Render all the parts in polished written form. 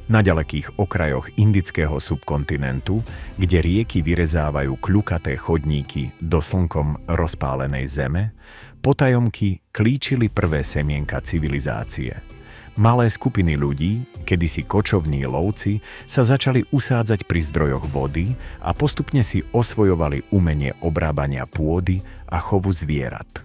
Na ďalekých okrajoch indického subkontinentu, kde rieky vyrezávajú kľukaté chodníky do slnkom rozpálenej zeme, potajomky klíčili prvé semienka civilizácie. Malé skupiny ľudí, kedysi kočovní lovci, sa začali usádzať pri zdrojoch vody a postupne si osvojovali umenie obrábania pôdy a chovu zvierat.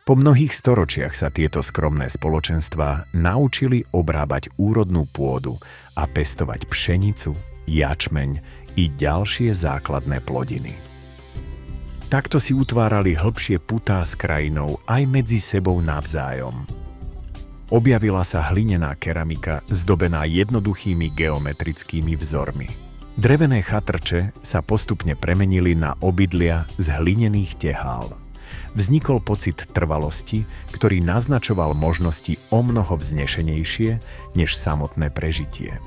Po mnohých storočiach sa tieto skromné spoločenstvá naučili obrábať úrodnú pôdu a pestovať pšenicu, jačmeň i ďalšie základné plodiny. Takto si utvárali hlbšie putá s krajinou aj medzi sebou navzájom. Objavila sa hlinená keramika zdobená jednoduchými geometrickými vzormi. Drevené chatrče sa postupne premenili na obydlia z hlinených tehál. Vznikol pocit trvalosti, ktorý naznačoval možnosti omnoho vznešenejšie než samotné prežitie.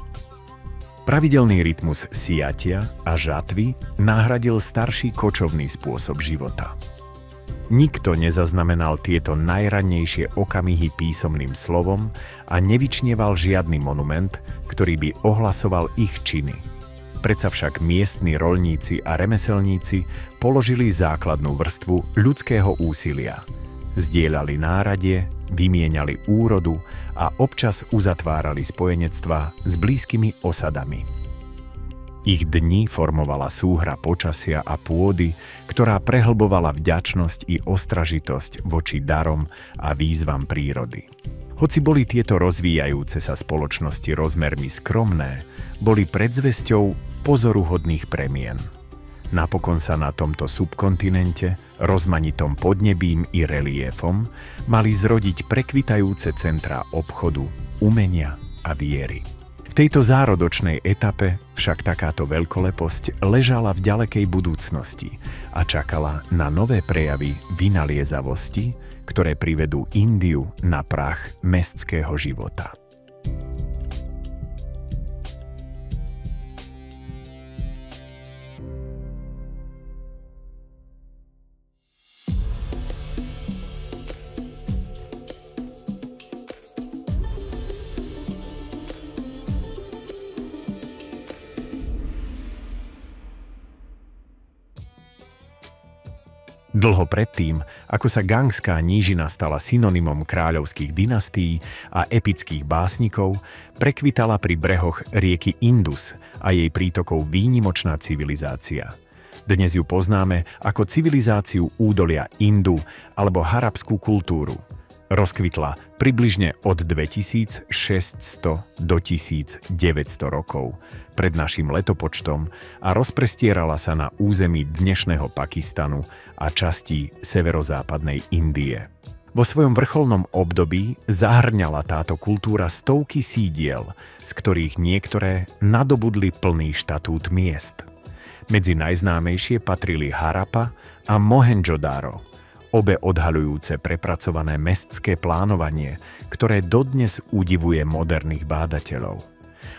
Pravidelný rytmus siatia a žatvy nahradil starší kočovný spôsob života. Nikto nezaznamenal tieto najrannejšie okamihy písomným slovom a nevyčnieval žiadny monument, ktorý by ohlasoval ich činy. Predsa však miestni roľníci a remeselníci položili základnú vrstvu ľudského úsilia. Zdieľali náradie, vymieniali úrodu a občas uzatvárali spojenectvá s blízkymi osadami. Ich dni formovala súhra počasia a pôdy, ktorá prehlbovala vďačnosť i ostražitosť voči darom a výzvam prírody. Hoci boli tieto rozvíjajúce sa spoločnosti rozmermi skromné, boli predzvesťou pozoruhodných premien. Napokon sa na tomto subkontinente, rozmanitom podnebím i reliéfom, mali zrodiť prekvitajúce centrá obchodu, umenia a viery. V tejto zárodočnej etape však takáto veľkoleposť ležala v ďalekej budúcnosti a čakala na nové prejavy vynaliezavosti, ktoré privedú Indiu na prach mestského života. Dlho predtým, ako sa Gangská nížina stala synonymom kráľovských dynastií a epických básnikov, prekvitala pri brehoch rieky Indus a jej prítokov výnimočná civilizácia. Dnes ju poznáme ako civilizáciu údolia Indu alebo harapskú kultúru. Rozkvitla približne od 2600 do 1900 rokov pred našim letopočtom a rozprestierala sa na území dnešného Pakistanu a častí severozápadnej Indie. Vo svojom vrcholnom období zahŕňala táto kultúra stovky sídiel, z ktorých niektoré nadobudli plný štatút miest. Medzi najznámejšie patrili Harappa a Mohendžodaro, obe odhaľujúce prepracované mestské plánovanie, ktoré dodnes udivuje moderných bádateľov.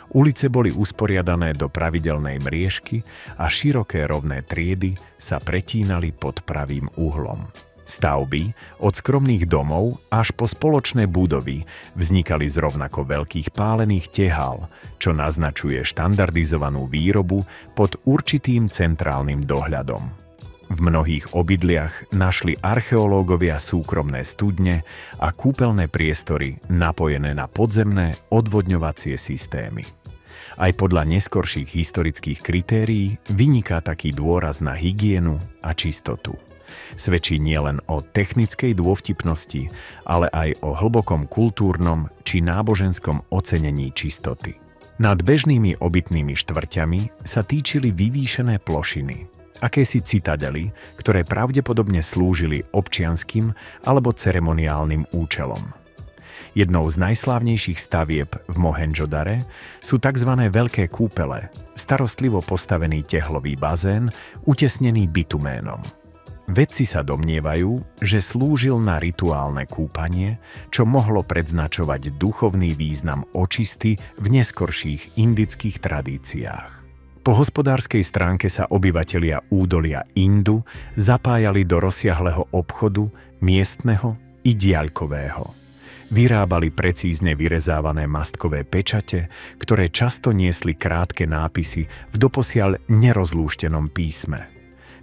Ulice boli usporiadané do pravidelnej mriežky a široké rovné triedy sa pretínali pod pravým uhlom. Stavby, od skromných domov až po spoločné budovy, vznikali z rovnako veľkých pálených tehál, čo naznačuje štandardizovanú výrobu pod určitým centrálnym dohľadom. V mnohých obydliach našli archeológovia súkromné studne a kúpeľné priestory napojené na podzemné odvodňovacie systémy. Aj podľa neskorších historických kritérií vyniká taký dôraz na hygienu a čistotu. Svedčí nielen o technickej dôvtipnosti, ale aj o hlbokom kultúrnom či náboženskom ocenení čistoty. Nad bežnými obytnými štvrťami sa týčili vyvýšené plošiny, akési citadely, ktoré pravdepodobne slúžili občianskym alebo ceremoniálnym účelom. Jednou z najslávnejších stavieb v Mohendžodare sú tzv. Veľké kúpele, starostlivo postavený tehlový bazén, utesnený bituménom. Vedci sa domnievajú, že slúžil na rituálne kúpanie, čo mohlo predznačovať duchovný význam očisty v neskorších indických tradíciách. Po hospodárskej stránke sa obyvatelia údolia Indu zapájali do rozsiahleho obchodu, miestneho i diaľkového. vyrábali precízne vyrezávané mastkové pečate, ktoré často niesli krátke nápisy v doposiaľ nerozlúštenom písme.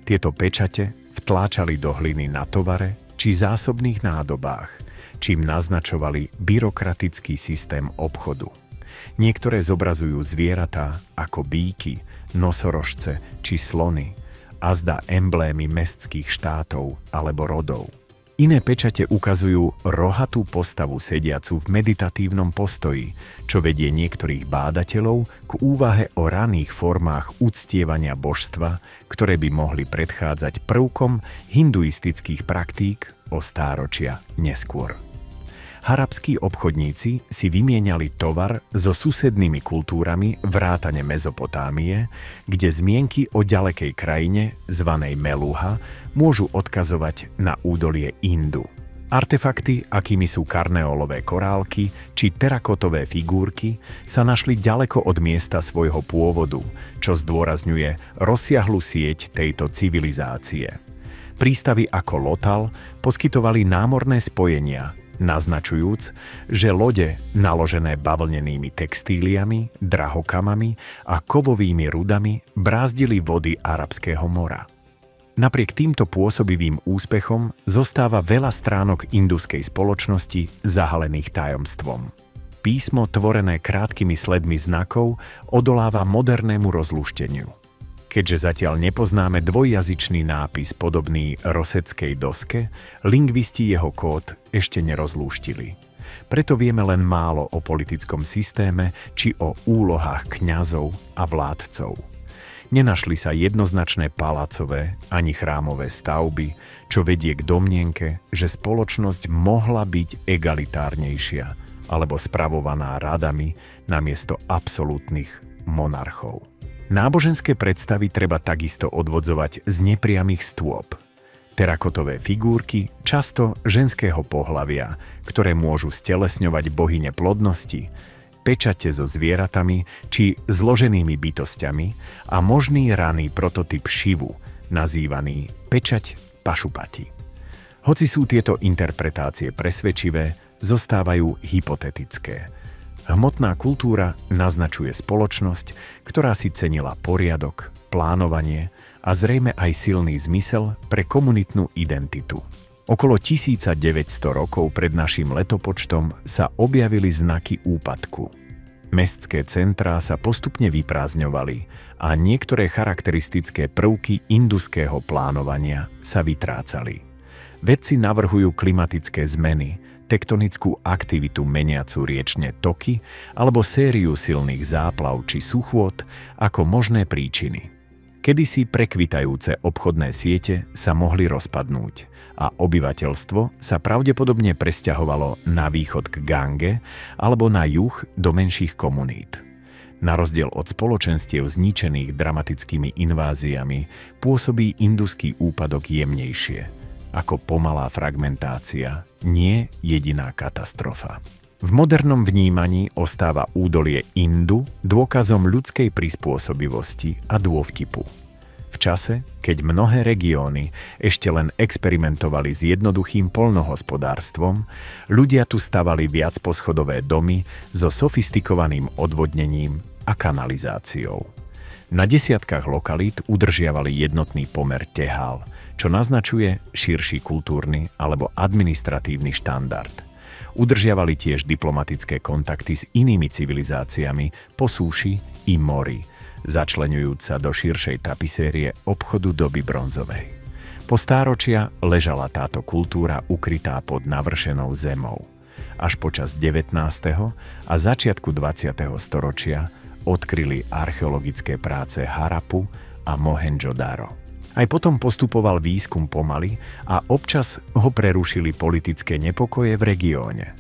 Tieto pečate vtláčali do hliny na tovare či zásobných nádobách, čím naznačovali byrokratický systém obchodu. Niektoré zobrazujú zvieratá ako býky, nosorožce či slony, azda emblémy mestských štátov alebo rodov. Iné pečate ukazujú rohatú postavu sediacu v meditatívnom postoji, čo vedie niektorých bádateľov k úvahe o raných formách uctievania božstva, ktoré by mohli predchádzať prvkom hinduistických praktík o stáročia neskôr. Harabskí obchodníci si vymieniali tovar so susednými kultúrami vrátane Mezopotámie, kde zmienky o ďalekej krajine, zvanej Meluha, môžu odkazovať na údolie Indu. Artefakty, akými sú karneolové korálky či terakotové figurky, sa našli ďaleko od miesta svojho pôvodu, čo zdôrazňuje rozsiahlu sieť tejto civilizácie. Prístavy ako Lothal poskytovali námorné spojenia, naznačujúc, že lode naložené bavlnenými textíliami, drahokamami a kovovými rudami brázdili vody Arabského mora. Napriek týmto pôsobivým úspechom zostáva veľa stránok induskej spoločnosti zahalených tajomstvom. Písmo, tvorené krátkými sledmi znakov, odoláva modernému rozlúšteniu. Keďže zatiaľ nepoznáme dvojjazyčný nápis podobný roseckej doske, lingvisti jeho kód ešte nerozlúštili. Preto vieme len málo o politickom systéme či o úlohách kňazov a vládcov. Nenašli sa jednoznačné palácové ani chrámové stavby, čo vedie k domnienke, že spoločnosť mohla byť egalitárnejšia alebo spravovaná radami namiesto absolútnych monarchov. Náboženské predstavy treba takisto odvodzovať z nepriamych stôp. Terakotové figurky, často ženského pohlavia, ktoré môžu stelesňovať bohyne plodnosti, pečate so zvieratami či zloženými bytosťami a možný raný prototyp Šivu, nazývaný pečať Pašupati. Hoci sú tieto interpretácie presvedčivé, zostávajú hypotetické. Hmotná kultúra naznačuje spoločnosť, ktorá si cenila poriadok, plánovanie a zrejme aj silný zmysel pre komunitnú identitu. Okolo 1900 rokov pred naším letopočtom sa objavili znaky úpadku. Mestské centrá sa postupne vyprázdňovali a niektoré charakteristické prvky induského plánovania sa vytrácali. Vedci navrhujú klimatické zmeny, tektonickú aktivitu meniacu riečne toky alebo sériu silných záplav či suchôt ako možné príčiny. Kedysi prekvitajúce obchodné siete sa mohli rozpadnúť a obyvateľstvo sa pravdepodobne presťahovalo na východ k Gange alebo na juh do menších komunít. Na rozdiel od spoločenstiev zničených dramatickými inváziami pôsobí induský úpadok jemnejšie, ako pomalá fragmentácia, nie jediná katastrofa. V modernom vnímaní ostáva údolie Indu dôkazom ľudskej prispôsobivosti a dôvtipu. V čase, keď mnohé regióny ešte len experimentovali s jednoduchým poľnohospodárstvom, ľudia tu stavali viacposchodové domy so sofistikovaným odvodnením a kanalizáciou. Na desiatkách lokalít udržiavali jednotný pomer tehál, čo naznačuje širší kultúrny alebo administratívny štandard. Udržiavali tiež diplomatické kontakty s inými civilizáciami po súši i mori, začleňujúc sa do širšej tapisérie obchodu doby bronzovej. Po stáročia ležala táto kultúra ukrytá pod navršenou zemou. Až počas 19. a začiatku 20. storočia odkryli archeologické práce Harapu a Mohendžodaro. Aj potom postupoval výskum pomaly a občas ho prerušili politické nepokoje v regióne.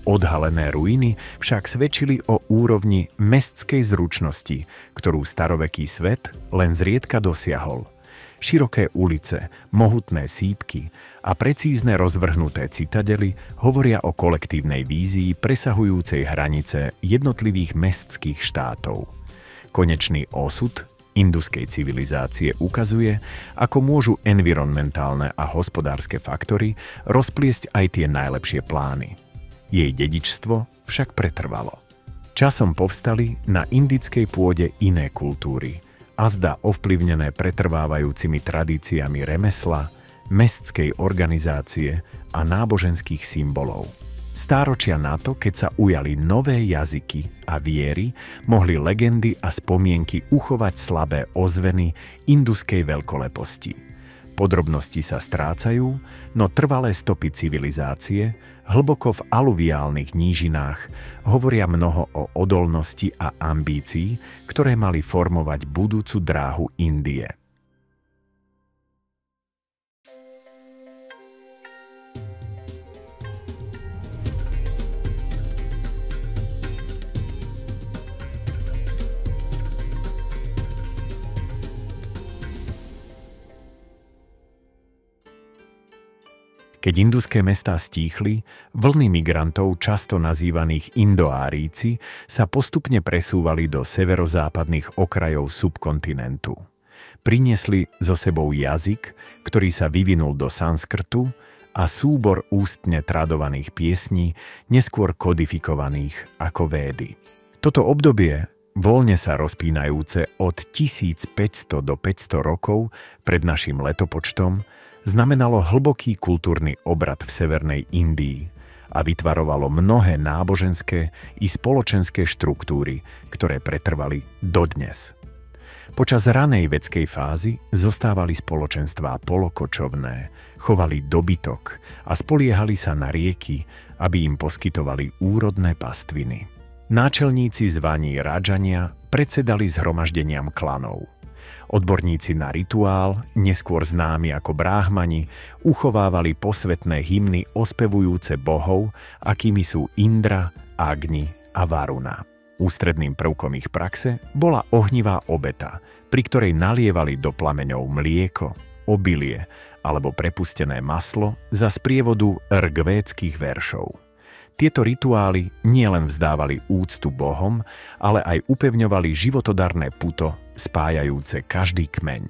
Odhalené ruiny však svedčili o úrovni mestskej zručnosti, ktorú staroveký svet len zriedka dosiahol. Široké ulice, mohutné sípky a precízne rozvrhnuté citadely hovoria o kolektívnej vízii presahujúcej hranice jednotlivých mestských štátov. Konečný osud induskej civilizácie ukazuje, ako môžu environmentálne a hospodárske faktory rozpliesť aj tie najlepšie plány. Jej dedičstvo však pretrvalo. Časom povstali na indickej pôde iné kultúry, azda ovplyvnené pretrvávajúcimi tradíciami remesla, mestskej organizácie a náboženských symbolov. Stáročia na to, keď sa ujali nové jazyky a viery, mohli legendy a spomienky uchovať slabé ozveny induskej veľkoleposti. Podrobnosti sa strácajú, no trvalé stopy civilizácie, hlboko v aluviálnych nížinách, hovoria mnoho o odolnosti a ambícii, ktoré mali formovať budúcu dráhu Indie. Keď induské mestá stíchli, vlny migrantov, často nazývaných Indoáríci, sa postupne presúvali do severozápadných okrajov subkontinentu. Priniesli so sebou jazyk, ktorý sa vyvinul do sanskrtu, a súbor ústne tradovaných piesní, neskôr kodifikovaných ako védy. Toto obdobie, voľne sa rozpínajúce od 1500 do 500 rokov pred našim letopočtom, znamenalo hlboký kultúrny obrad v severnej Indii a vytvarovalo mnohé náboženské i spoločenské štruktúry, ktoré pretrvali dodnes. Počas ranej vedskej fázy zostávali spoločenstvá polokočovné, chovali dobytok a spoliehali sa na rieky, aby im poskytovali úrodné pastviny. Náčelníci zvaní Rádžania predsedali zhromaždeniam klanov. Odborníci na rituál, neskôr známi ako bráhmani, uchovávali posvetné hymny ospevujúce bohov, akými sú Indra, Agni a Varuna. Ústredným prvkom ich praxe bola ohnivá obeta, pri ktorej nalievali do plameňov mlieko, obilie alebo prepustené maslo za sprievodu rgvédskych veršov. Tieto rituály nielen vzdávali úctu bohom, ale aj upevňovali životodarné puto, spájajúce každý kmeň.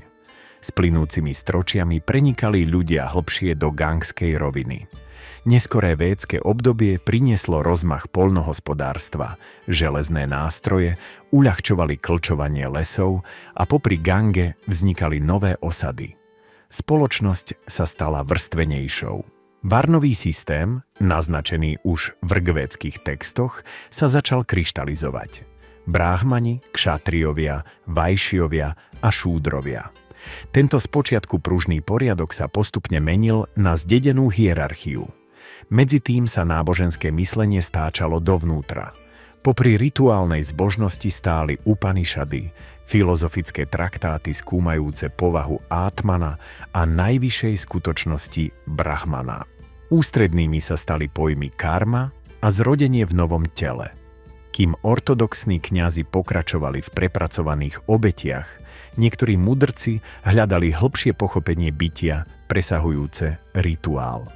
S plynúcimi stročiami prenikali ľudia hlbšie do gangskej roviny. Neskoré védske obdobie prinieslo rozmach poľnohospodárstva, železné nástroje, uľahčovali klčovanie lesov a popri Gange vznikali nové osady. Spoločnosť sa stala vrstvenejšou. Varnový systém, naznačený už v rgvédskych textoch, sa začal kryštalizovať. Bráhmani, kšatriovia, vajšiovia a šúdrovia. Tento spočiatku pružný poriadok sa postupne menil na zdedenú hierarchiu. Medzi tým sa náboženské myslenie stáčalo dovnútra. Popri rituálnej zbožnosti stáli Upanišady, filozofické traktáty skúmajúce povahu Átmana a najvyššej skutočnosti Brahmana. Ústrednými sa stali pojmy karma a zrodenie v novom tele. Kým ortodoxní kňazi pokračovali v prepracovaných obetiach, niektorí mudrci hľadali hlbšie pochopenie bytia presahujúce rituál.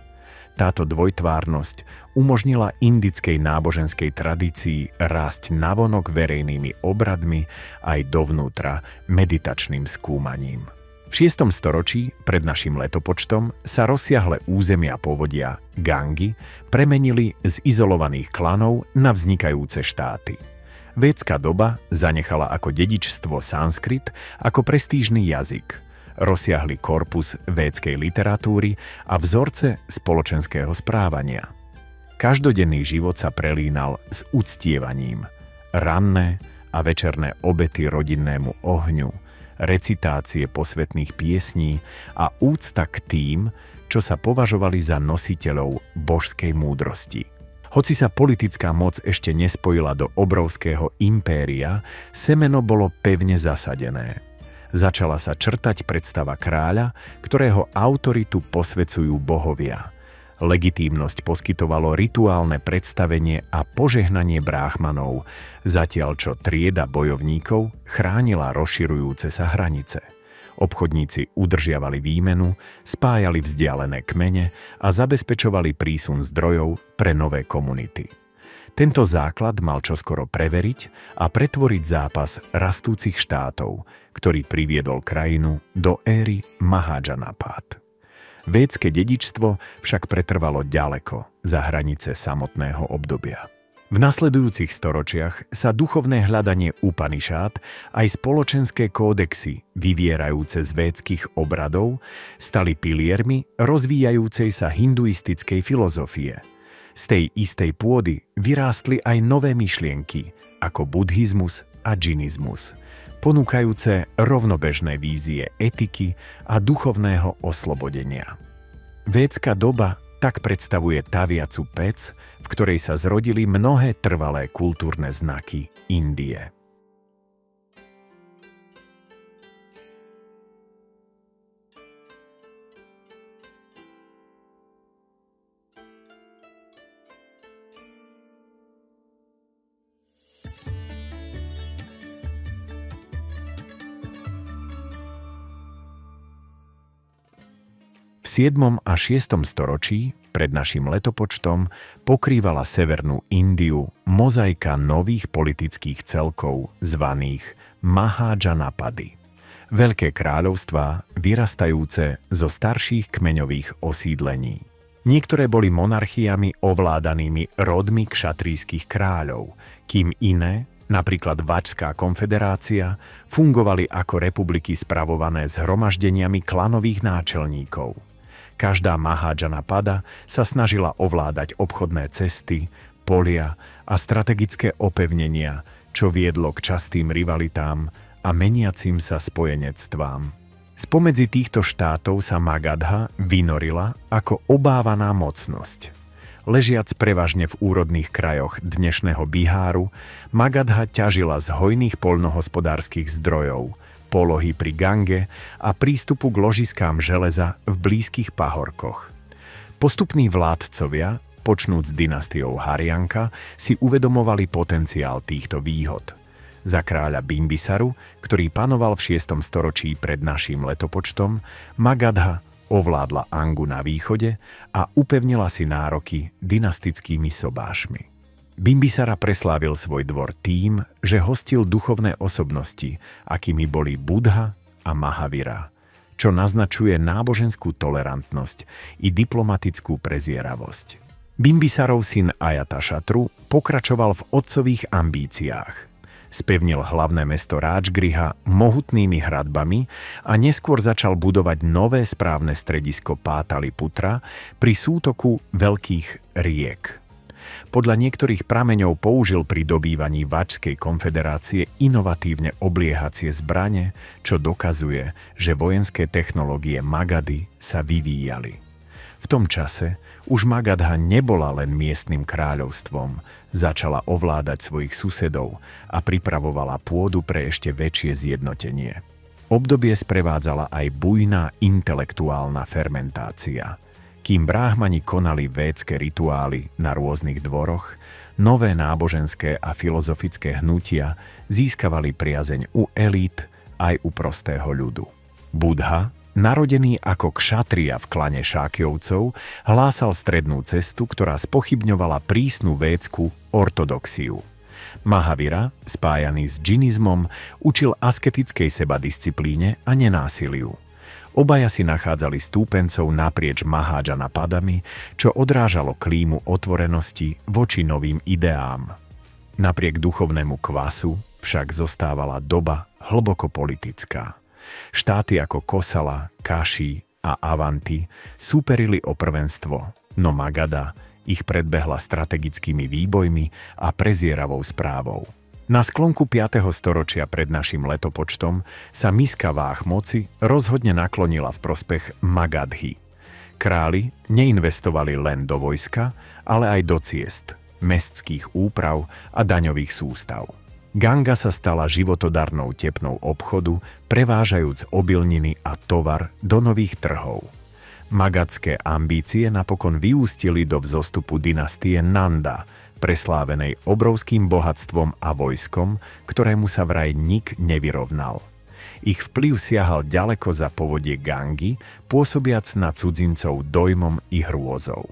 Táto dvojtvárnosť umožnila indickej náboženskej tradícii rásť navonok verejnými obradmi aj dovnútra meditačným skúmaním. V 6. storočí pred našim letopočtom sa rozsiahle územia povodia Gangy premenili z izolovaných klanov na vznikajúce štáty. Védská doba zanechala ako dedičstvo sanskrit ako prestížny jazyk, rozsiahly korpus védskej literatúry a vzorce spoločenského správania. Každodenný život sa prelínal s uctievaním. Ranné a večerné obety rodinnému ohňu, recitácie posvetných piesní a úcta k tým, čo sa považovali za nositeľov božskej múdrosti. Hoci sa politická moc ešte nespojila do obrovského impéria, semeno bolo pevne zasadené. Začala sa črtať predstava kráľa, ktorého autoritu posvedcujú bohovia. Legitímnosť poskytovalo rituálne predstavenie a požehnanie bráhmanov, zatiaľ čo trieda bojovníkov chránila rozširujúce sa hranice. Obchodníci udržiavali výmenu, spájali vzdialené kmene a zabezpečovali prísun zdrojov pre nové komunity. Tento základ mal čoskoro preveriť a pretvoriť zápas rastúcich štátov, ktorý priviedol krajinu do éry Mahadžanapád. Védske dedičstvo však pretrvalo ďaleko za hranice samotného obdobia. V nasledujúcich storočiach sa duchovné hľadanie Upanišád aj spoločenské kódexy vyvierajúce z védskych obradov stali piliermi rozvíjajúcej sa hinduistickej filozofie. Z tej istej pôdy vyrástli aj nové myšlienky ako buddhizmus a džinizmus, ponúkajúce rovnobežné vízie etiky a duchovného oslobodenia. Védská doba tak predstavuje taviacu pec, v ktorej sa zrodili mnohé trvalé kultúrne znaky Indie. V 7. a 6. storočí pred našim letopočtom pokrývala severnú Indiu mozaika nových politických celkov zvaných Mahadžanapady. Veľké kráľovstvá vyrastajúce zo starších kmeňových osídlení. Niektoré boli monarchiami ovládanými rodmi kšatrijských kráľov, kým iné, napríklad Vačská konfederácia, fungovali ako republiky spravované zhromaždeniami klanových náčelníkov. Každá Mahadžanapada sa snažila ovládať obchodné cesty, polia a strategické opevnenia, čo viedlo k častým rivalitám a meniacim sa spojenectvám. Spomedzi týchto štátov sa Magadha vynorila ako obávaná mocnosť. Ležiac prevažne v úrodných krajoch dnešného Biháru, Magadha ťažila z hojných poľnohospodárskych zdrojov, polohy pri Gange a prístupu k ložiskám železa v blízkych pahorkoch. Postupní vládcovia, počnúc dynastiou Haryanka, si uvedomovali potenciál týchto výhod. Za kráľa Bimbisaru, ktorý panoval v 6. storočí pred naším letopočtom, Magadha ovládla Angu na východe a upevnila si nároky dynastickými sobášmi. Bimbisara preslávil svoj dvor tým, že hostil duchovné osobnosti, akými boli Buddha a Mahavira, čo naznačuje náboženskú tolerantnosť i diplomatickú prezieravosť. Bimbisarov syn Ajatasatru pokračoval v otcových ambíciách. Spevnil hlavné mesto Ráčgriha mohutnými hradbami a neskôr začal budovať nové správne stredisko Pátaliputra pri sútoku veľkých riek. Podľa niektorých prameňov použil pri dobývaní Vačskej konfederácie inovatívne obliehacie zbrane, čo dokazuje, že vojenské technológie Magadhy sa vyvíjali. V tom čase už Magadha nebola len miestnym kráľovstvom, začala ovládať svojich susedov a pripravovala pôdu pre ešte väčšie zjednotenie. Obdobie sprevádzala aj bujná intelektuálna fermentácia. Kým bráhmani konali védske rituály na rôznych dvoroch, nové náboženské a filozofické hnutia získavali priazeň u elít aj u prostého ľudu. Buddha, narodený ako kšatria v klane Šákyovcov, hlásal strednú cestu, ktorá spochybňovala prísnu védskú ortodoxiu. Mahavira, spájaný s džinizmom, učil asketickej sebadisciplíne a nenásiliu. Obaja si nachádzali stúpencov naprieč Mahadžanapadami, čo odrážalo klímu otvorenosti voči novým ideám. Napriek duchovnému kvasu však zostávala doba hlboko politická. Štáty ako Kosala, Kaši a Avanti súperili o prvenstvo, no Magadha ich predbehla strategickými výbojmi a prezieravou správou. Na sklonku 5. storočia pred našim letopočtom sa miska váh moci rozhodne naklonila v prospech Magadhy. Králi neinvestovali len do vojska, ale aj do ciest, mestských úprav a daňových sústav. Ganga sa stala životodarnou tepnou obchodu, prevážajúc obilniny a tovar do nových trhov. Magadské ambície napokon vyústili do vzostupu dynastie Nanda, preslávenej obrovským bohatstvom a vojskom, ktorému sa vraj nik nevyrovnal. Ich vplyv siahal ďaleko za povodie Gangy, pôsobiac na cudzincov dojmom i hrôzou.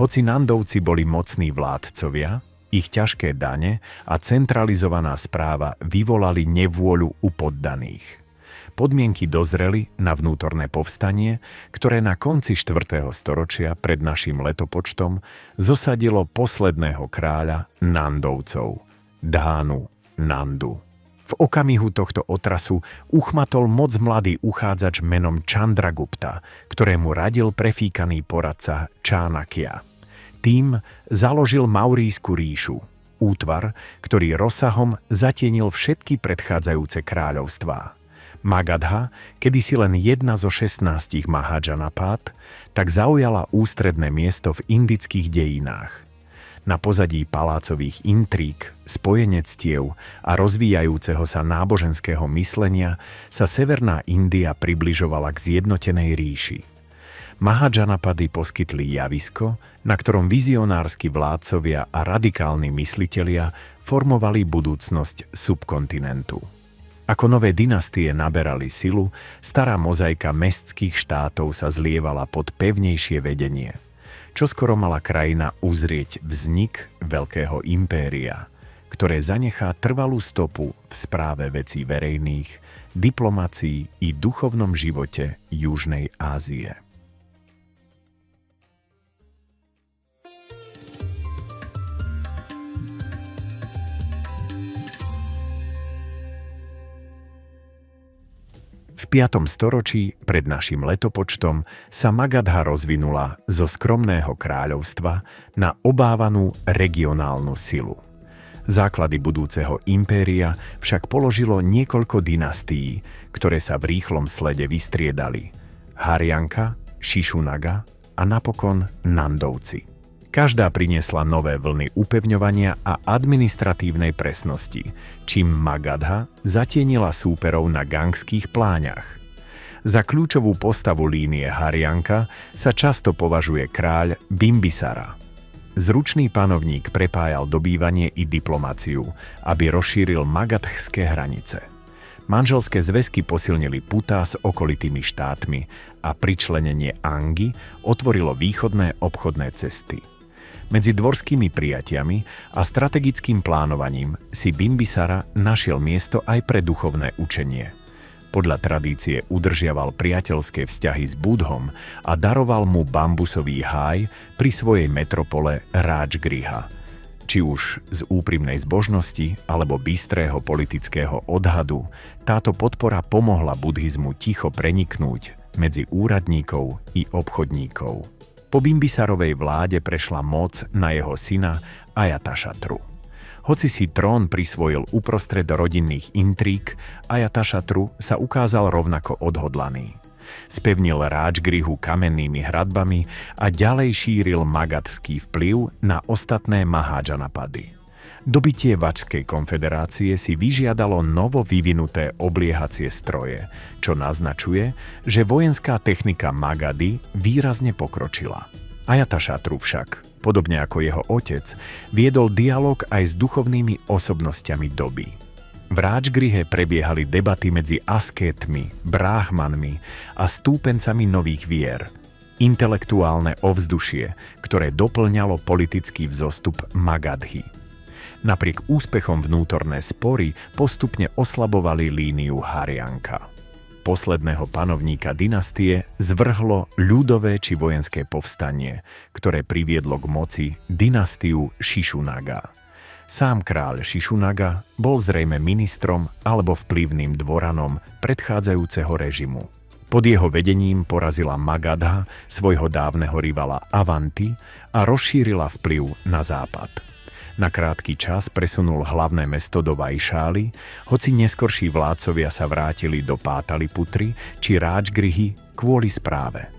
Hoci Nandovci boli mocní vládcovia, ich ťažké dane a centralizovaná správa vyvolali nevôľu u poddaných. podmienky dozreli na vnútorné povstanie, ktoré na konci 4. storočia pred našim letopočtom zosadilo posledného kráľa Nandovcov, Dánu Nandu. V okamihu tohto otrasu uchmatol moc mladý uchádzač menom Chandragupta, ktorému radil prefíkaný poradca Čánakya. Tým založil Maurísku ríšu, útvar, ktorý rozsahom zatienil všetky predchádzajúce kráľovstvá. Magadha, kedysi len jedna zo 16 Mahadžanapád, tak zaujala ústredné miesto v indických dejinách. Na pozadí palácových intríg, spojenectiev a rozvíjajúceho sa náboženského myslenia sa Severná India približovala k zjednotenej ríši. Mahadžanapady poskytli javisko, na ktorom vizionársky vládcovia a radikálni myslitelia formovali budúcnosť subkontinentu. Ako nové dynastie naberali silu, stará mozaika mestských štátov sa zlievala pod pevnejšie vedenie. Čoskoro mala krajina uzrieť vznik veľkého impéria, ktoré zanechá trvalú stopu v správe vecí verejných, diplomacii i duchovnom živote Južnej Ázie. V 5. storočí pred našim letopočtom sa Magadha rozvinula zo skromného kráľovstva na obávanú regionálnu silu. Základy budúceho impéria však položilo niekoľko dynastií, ktoré sa v rýchlom slede vystriedali: Haryanka, Šišunaga a napokon Nandovci. Každá priniesla nové vlny upevňovania a administratívnej presnosti, čím Magadha zatienila súperov na gangských pláňach. Za kľúčovú postavu línie Haryanka sa často považuje kráľ Bimbisara. Zručný panovník prepájal dobývanie i diplomáciu, aby rozšíril magadhské hranice. Manželské zväzky posilnili putá s okolitými štátmi a pričlenenie Angy otvorilo východné obchodné cesty. Medzi dvorskými prijatiami a strategickým plánovaním si Bimbisara našiel miesto aj pre duchovné učenie. Podľa tradície udržiaval priateľské vzťahy s Budhom a daroval mu bambusový háj pri svojej metropole Ráčgriha. Či už z úprimnej zbožnosti alebo bystrého politického odhadu, táto podpora pomohla buddhizmu ticho preniknúť medzi úradníkov i obchodníkov. Po Bimbisarovej vláde prešla moc na jeho syna Ajatasatru. Hoci si trón prisvojil uprostred rodinných intríg, Ajatasatru sa ukázal rovnako odhodlaný. Spevnil Ráčgrihu kamennými hradbami a ďalej šíril magadský vplyv na ostatné Mahadžanapady. Dobitie Vačskej konfederácie si vyžiadalo novo vyvinuté obliehacie stroje, čo naznačuje, že vojenská technika Magady výrazne pokročila. Ajatasatru však, podobne ako jeho otec, viedol dialog aj s duchovnými osobnosťami doby. V Ráčgrihe prebiehali debaty medzi askétmi, bráhmanmi a stúpencami nových vier. Intelektuálne ovzdušie, ktoré doplňalo politický vzostup Magadhy. Napriek úspechom vnútorné spory postupne oslabovali líniu Haryanka. Posledného panovníka dynastie zvrhlo ľudové či vojenské povstanie, ktoré priviedlo k moci dynastiu Šišunaga. Sám kráľ Šišunaga bol zrejme ministrom alebo vplyvným dvoranom predchádzajúceho režimu. Pod jeho vedením porazila Magadha svojho dávneho rivala Avanti a rozšírila vplyv na západ. Na krátky čas presunul hlavné mesto do Vajšály, hoci neskorší vládcovia sa vrátili do Pátaliputry či Ráčgrihy kvôli správe.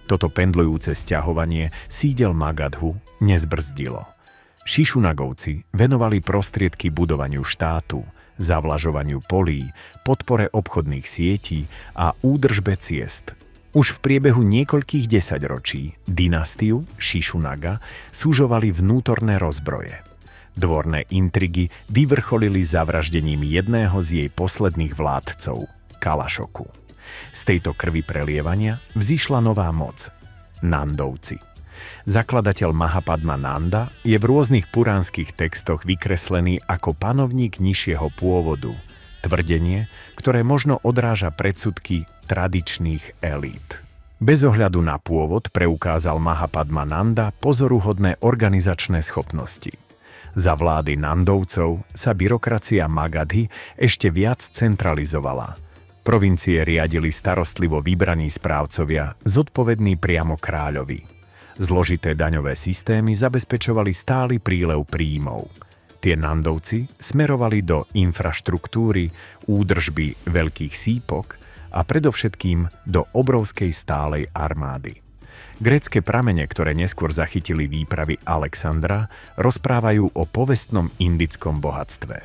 Toto pendlujúce sťahovanie sídel Magadhu nezbrzdilo. Šišunagovci venovali prostriedky budovaniu štátu, zavlažovaniu polí, podpore obchodných sietí a údržbe ciest. Už v priebehu niekoľkých desaťročí dynastiu Šišunaga súžovali vnútorné rozbroje. Dvorné intrigy vyvrcholili zavraždením jedného z jej posledných vládcov, Kalašoku. Z tejto krvi prelievania vzišla nová moc – Nandovci. Zakladateľ Mahapadma Nanda je v rôznych puránskych textoch vykreslený ako panovník nižšieho pôvodu, tvrdenie, ktoré možno odráža predsudky tradičných elít. Bez ohľadu na pôvod preukázal Mahapadmananda pozoruhodné organizačné schopnosti. Za vlády Nandovcov sa byrokracia Magadhy ešte viac centralizovala. Provincie riadili starostlivo vybraní správcovia, zodpovední priamo kráľovi. Zložité daňové systémy zabezpečovali stály prílev príjmov. Tie Nandovci smerovali do infraštruktúry, údržby veľkých sípok a predovšetkým do obrovskej stálej armády. Grécke pramene, ktoré neskôr zachytili výpravy Alexandra, rozprávajú o povestnom indickom bohatstve.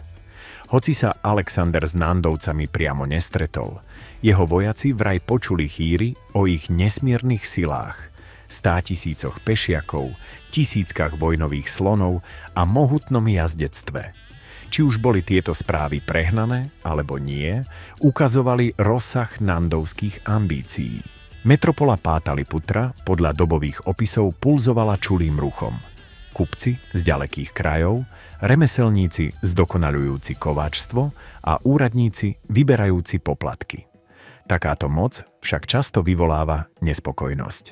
Hoci sa Alexander s Nandovcami priamo nestretol, jeho vojaci vraj počuli chýry o ich nesmiernych silách, 100 000 pešiakov, tisíckach vojnových slonov a mohutnom jazdectve. Či už boli tieto správy prehnané, alebo nie, ukazovali rozsah nandovských ambícií. Metropola Pátaliputra podľa dobových opisov pulzovala čulým ruchom. Kupci z ďalekých krajov, remeselníci zdokonaľujúci kováčstvo a úradníci vyberajúci poplatky. Takáto moc však často vyvoláva nespokojnosť.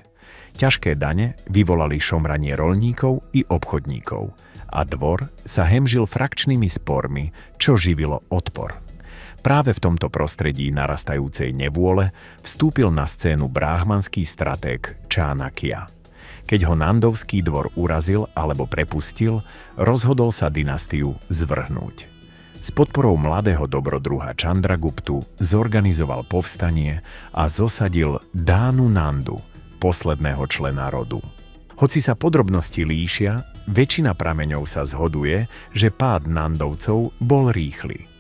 Ťažké dane vyvolali šomranie roľníkov i obchodníkov a dvor sa hemžil frakčnými spormi, čo živilo odpor. Práve v tomto prostredí narastajúcej nevôle vstúpil na scénu bráhmanský stratég Čánakya. Keď ho Nandovský dvor urazil alebo prepustil, rozhodol sa dynastiu zvrhnúť. S podporou mladého dobrodruha Chandraguptu zorganizoval povstanie a zosadil Dánu Nandu, posledného člena rodu. Hoci sa podrobnosti líšia, väčšina prameňov sa zhoduje, že pád Nandovcov bol rýchly.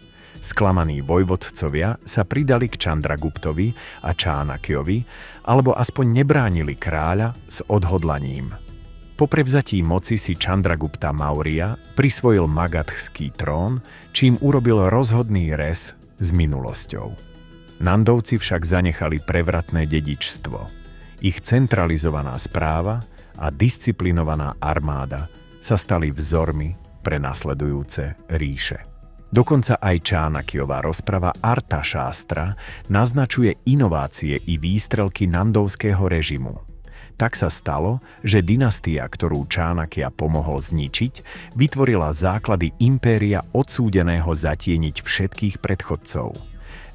Sklamaní vojvodcovia sa pridali k Chandraguptovi a Čánakyovi, alebo aspoň nebránili kráľa s odhodlaním. Po prevzatí moci si Chandragupta Maurya prisvojil magadhský trón, čím urobil rozhodný rez s minulosťou. Nandovci však zanechali prevratné dedičstvo. Ich centralizovaná správa a disciplinovaná armáda sa stali vzormi pre nasledujúce ríše. Dokonca aj Čánakyová rozprava Arthašástra naznačuje inovácie i výstrelky nandovského režimu. Tak sa stalo, že dynastia, ktorú Čánakya pomohol zničiť, vytvorila základy impéria odsúdeného zatieniť všetkých predchodcov.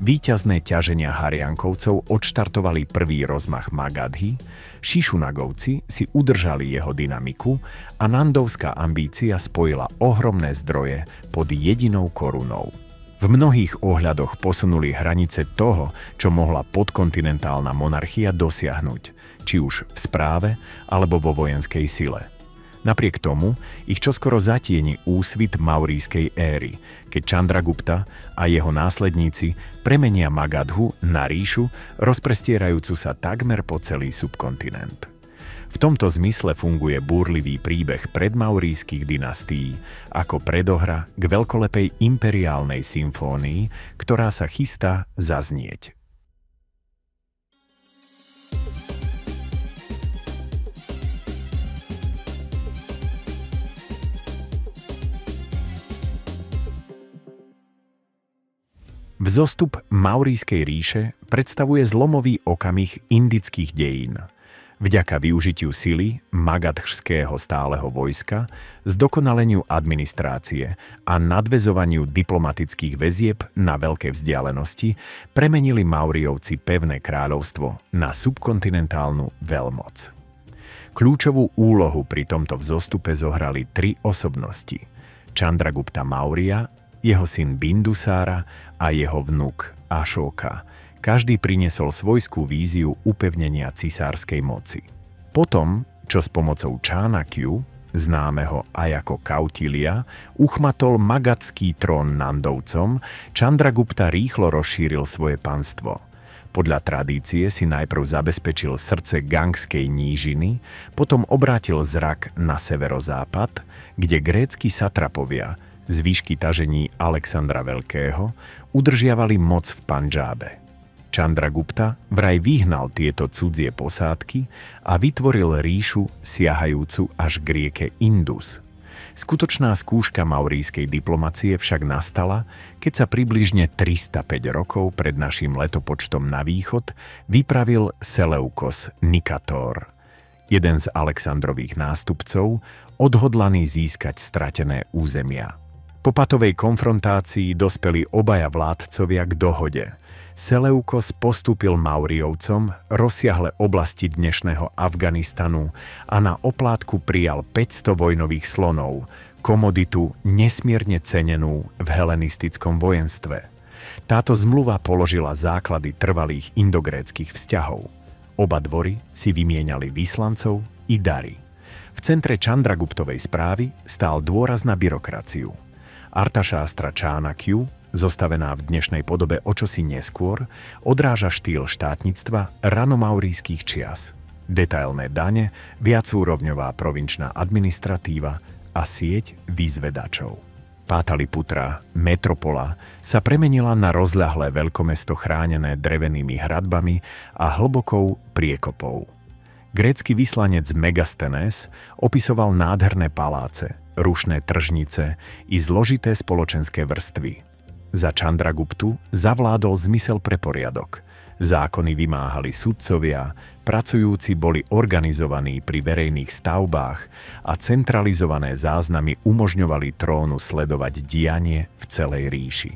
Víťazné ťaženia Hariankovcov odštartovali prvý rozmach Magadhy, Šišunagovci si udržali jeho dynamiku a nandovská ambícia spojila ohromné zdroje pod jedinou korunou. V mnohých ohľadoch posunuli hranice toho, čo mohla podkontinentálna monarchia dosiahnuť, či už v správe alebo vo vojenskej sile. Napriek tomu ich čoskoro zatieni úsvit maurískej éry, keď Chandragupta a jeho následníci premenia Magadhu na ríšu, rozprestierajúcu sa takmer po celý subkontinent. V tomto zmysle funguje búrlivý príbeh predmaurískych dynastií ako predohra k veľkolepej imperiálnej symfónii, ktorá sa chystá zaznieť. Vzostup Maurískej ríše predstavuje zlomový okamih indických dejín. Vďaka využitiu sily magadhského stáleho vojska, zdokonaleniu administrácie a nadväzovaniu diplomatických väzieb na veľké vzdialenosti premenili Mauriovci pevné kráľovstvo na subkontinentálnu veľmoc. Kľúčovú úlohu pri tomto vzostupe zohrali tri osobnosti: Chandragupta Maurya, jeho syn Bindusára a jeho vnuk Ašóka. Každý priniesol svojskú víziu upevnenia cisárskej moci. Potom, čo s pomocou Čánakyu, známeho aj ako Kautilya, uchmatol magadský trón Nandovcom, Chandragupta rýchlo rozšíril svoje panstvo. Podľa tradície si najprv zabezpečil srdce Gangskej nížiny, potom obrátil zrak na severozápad, kde grécki satrapovia z výšky tažení Alexandra Veľkého udržiavali moc v Pandžábe. Chandragupta vraj vyhnal tieto cudzie posádky a vytvoril ríšu siahajúcu až k rieke Indus. Skutočná skúška maurískej diplomacie však nastala, keď sa približne 305 rokov pred naším letopočtom na východ vypravil Seleukos Nikator, jeden z Alexandrových nástupcov, odhodlaný získať stratené územia. Po patovej konfrontácii dospeli obaja vládcovia k dohode. Seleukos postúpil Mauriovcom rozsiahle oblasti dnešného Afganistanu a na oplátku prijal 500 vojnových slonov, komoditu nesmierne cenenú v helenistickom vojenstve. Táto zmluva položila základy trvalých indogréckych vzťahov. Oba dvory si vymieniali vyslancov i dary. V centre Chandraguptovej správy stál dôraz na byrokraciu. Artašástra Čánakju, zostavená v dnešnej podobe o čosi neskôr, odráža štýl štátnictva ranomaurijských čias. Detailné dane, viacúrovňová provinčná administratíva a sieť vyzvedačov. Pátaliputra, metropola, sa premenila na rozľahlé veľkomesto chránené drevenými hradbami a hlbokou priekopou. Grécky vyslanec Megasthenes opisoval nádherné paláce, rušné tržnice i zložité spoločenské vrstvy. Za Chandraguptu zavládol zmysel pre poriadok. Zákony vymáhali sudcovia, pracujúci boli organizovaní pri verejných stavbách a centralizované záznamy umožňovali trónu sledovať dianie v celej ríši.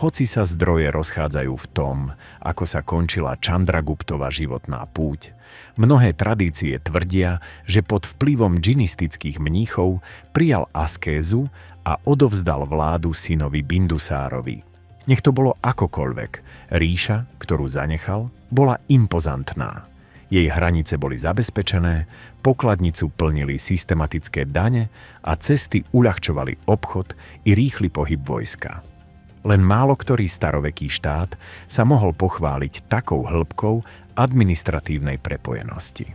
Hoci sa zdroje rozchádzajú v tom, ako sa končila Chandraguptova životná púť, mnohé tradície tvrdia, že pod vplyvom džinistických mníchov prijal askézu a odovzdal vládu synovi Bindusárovi. Nech to bolo akokoľvek, ríša, ktorú zanechal, bola impozantná. Jej hranice boli zabezpečené, pokladnicu plnili systematické dane a cesty uľahčovali obchod i rýchly pohyb vojska. Len málo ktorý staroveký štát sa mohol pochváliť takou hĺbkou administratívnej prepojenosti.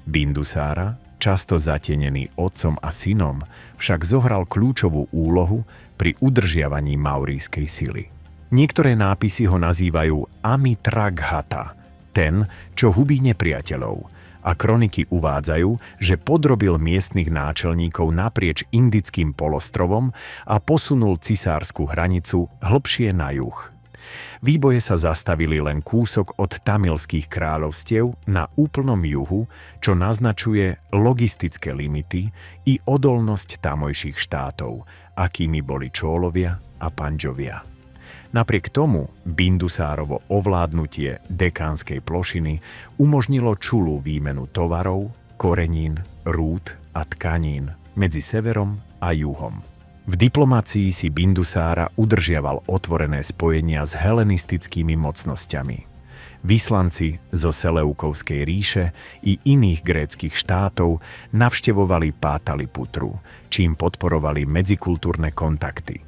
Bindusára, často zatienený otcom a synom, však zohral kľúčovú úlohu pri udržiavaní maurískej sily. Niektoré nápisy ho nazývajú Amitraghata, ten, čo hubí nepriateľov, a kroniky uvádzajú, že podrobil miestnych náčelníkov naprieč Indickým polostrovom a posunul cisársku hranicu hlbšie na juh. Výboje sa zastavili len kúsok od tamilských kráľovstiev na úplnom juhu, čo naznačuje logistické limity i odolnosť tamojších štátov, akými boli Čólovia a Pandžovia. Napriek tomu Bindusárovo ovládnutie dekánskej plošiny umožnilo čulú výmenu tovarov, korenín, rúd a tkanín medzi severom a juhom. V diplomácii si Bindusára udržiaval otvorené spojenia s helenistickými mocnosťami. Vyslanci zo Seleukovskej ríše i iných gréckych štátov navštevovali Pátaliputru, čím podporovali medzikultúrne kontakty.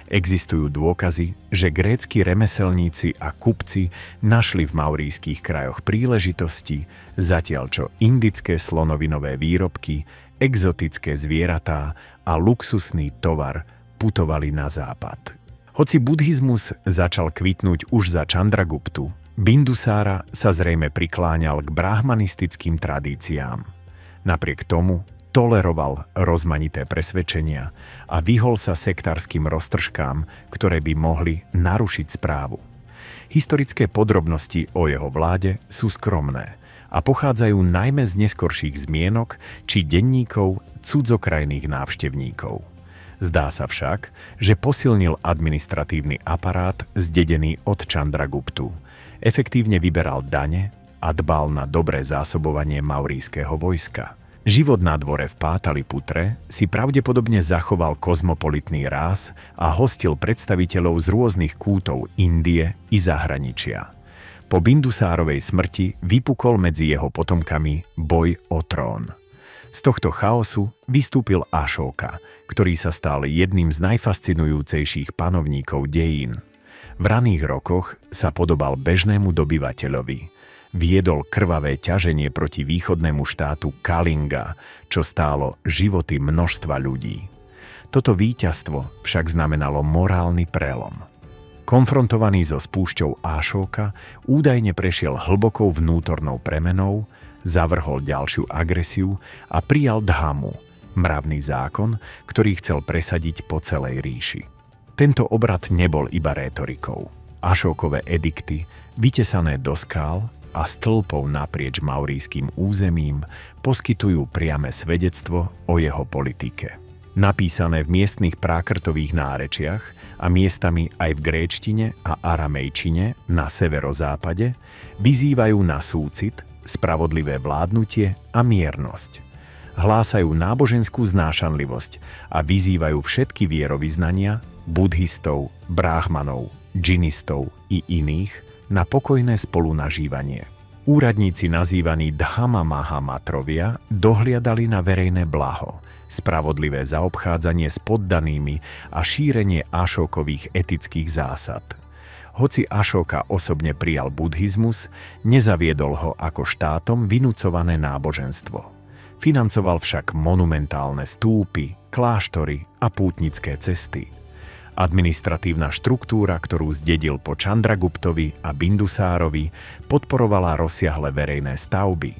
Existujú dôkazy, že grécki remeselníci a kupci našli v maurískych krajoch príležitosti, zatiaľ čo indické slonovinové výrobky, exotické zvieratá a luxusný tovar putovali na západ. Hoci buddhizmus začal kvitnúť už za Chandraguptu, Bindusára sa zrejme prikláňal k brahmanistickým tradíciám. Napriek tomu toleroval rozmanité presvedčenia a vyhol sa sektárskym roztržkám, ktoré by mohli narušiť správu. Historické podrobnosti o jeho vláde sú skromné a pochádzajú najmä z neskorších zmienok či denníkov cudzokrajných návštevníkov. Zdá sa však, že posilnil administratívny aparát zdedený od Chandraguptu, efektívne vyberal dane a dbal na dobré zásobovanie maurískeho vojska. Život na dvore v Pátaliputre si pravdepodobne zachoval kozmopolitný ráz a hostil predstaviteľov z rôznych kútov Indie i zahraničia. Po Bindusárovej smrti vypukol medzi jeho potomkami boj o trón. Z tohto chaosu vystúpil Ašóka, ktorý sa stal jedným z najfascinujúcejších panovníkov dejín. V raných rokoch sa podobal bežnému dobyvateľovi. Viedol krvavé ťaženie proti východnému štátu Kalinga, čo stálo životy množstva ľudí. Toto víťazstvo však znamenalo morálny prelom. Konfrontovaný so spúšťou Ašóka, údajne prešiel hlbokou vnútornou premenou, zavrhol ďalšiu agresiu a prijal dhammu, mravný zákon, ktorý chcel presadiť po celej ríši. Tento obrad nebol iba rétorikou. Ašókove edikty, vytesané do skál a stĺpov naprieč maurískym územím, poskytujú priame svedectvo o jeho politike. Napísané v miestnych prákrtových nárečiach a miestami aj v gréčtine a aramejčine na severozápade, vyzývajú na súcit, spravodlivé vládnutie a miernosť. Hlásajú náboženskú znášanlivosť a vyzývajú všetky vierovyznania, buddhistov, bráhmanov, džinistov i iných na pokojné spolunažívanie. Úradníci nazývaní Dhamma Mahamatrovia dohliadali na verejné blaho, spravodlivé zaobchádzanie s poddanými a šírenie Ašókových etických zásad. Hoci Ašóka osobne prijal buddhizmus, nezaviedol ho ako štátom vynúcované náboženstvo. Financoval však monumentálne stúpy, kláštory a pútnické cesty. Administratívna štruktúra, ktorú zdedil po Chandraguptovi a Bindusárovi, podporovala rozsiahle verejné stavby.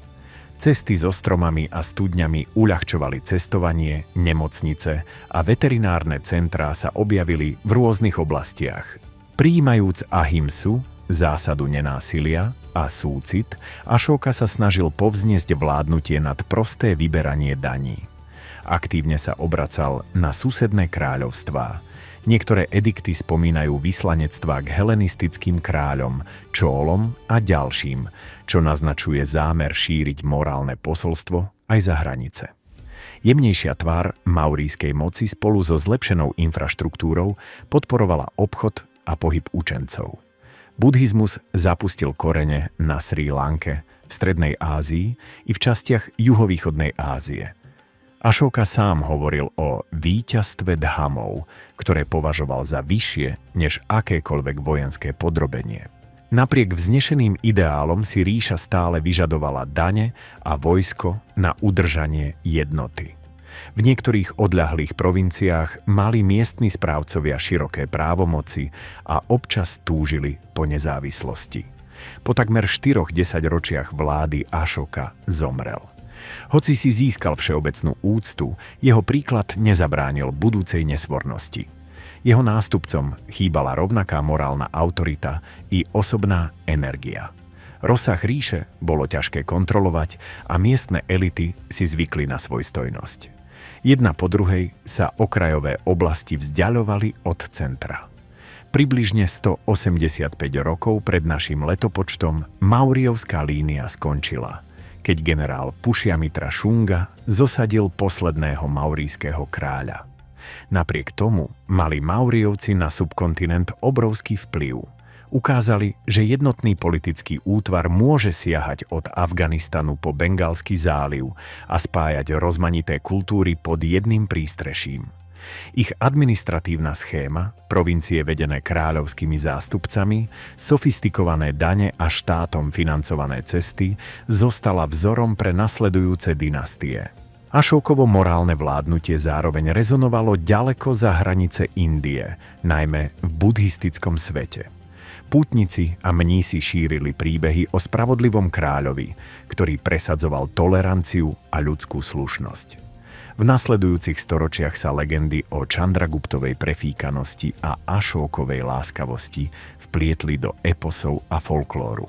Cesty so stromami a studňami uľahčovali cestovanie, nemocnice a veterinárne centrá sa objavili v rôznych oblastiach. Prijímajúc ahimsu, zásadu nenásilia a súcit, Ašóka sa snažil povzniesť vládnutie nad prosté vyberanie daní. Aktívne sa obracal na susedné kráľovstvá. Niektoré edikty spomínajú vyslanectvá k helenistickým kráľom, Čólom a ďalším, čo naznačuje zámer šíriť morálne posolstvo aj za hranice. Jemnejšia tvár maurískej moci spolu so zlepšenou infraštruktúrou podporovala obchod a pohyb učencov. Buddhizmus zapustil korene na Srí Lanke, v Strednej Ázii i v častiach juhovýchodnej Ázie. Ašóka sám hovoril o víťazstve dhamov, ktoré považoval za vyššie než akékoľvek vojenské podrobenie. Napriek vznešeným ideálom si ríša stále vyžadovala dane a vojsko na udržanie jednoty. V niektorých odľahlých provinciách mali miestni správcovia široké právomoci a občas túžili po nezávislosti. Po takmer 4 desaťročiach vlády Ašóka zomrel. Hoci si získal všeobecnú úctu, jeho príklad nezabránil budúcej nesvornosti. Jeho nástupcom chýbala rovnaká morálna autorita i osobná energia. Rozsah ríše bolo ťažké kontrolovať a miestne elity si zvykli na svojstojnosť. Jedna po druhej sa okrajové oblasti vzdiaľovali od centra. Približne 185 rokov pred našim letopočtom Maurjovská línia skončila, keď generál Pušjamitra Šunga zosadil posledného maurískeho kráľa. Napriek tomu mali Mauriovci na subkontinent obrovský vplyv. Ukázali, že jednotný politický útvar môže siahať od Afganistanu po Bengalský záliv a spájať rozmanité kultúry pod jedným prístreším. Ich administratívna schéma, provincie vedené kráľovskými zástupcami, sofistikované dane a štátom financované cesty zostala vzorom pre nasledujúce dynastie. Ašókovo morálne vládnutie zároveň rezonovalo ďaleko za hranice Indie, najmä v buddhistickom svete. Pútnici a mnísi šírili príbehy o spravodlivom kráľovi, ktorý presadzoval toleranciu a ľudskú slušnosť. V nasledujúcich storočiach sa legendy o Chandraguptovej prefíkanosti a Ašókovej láskavosti vplietli do eposov a folklóru.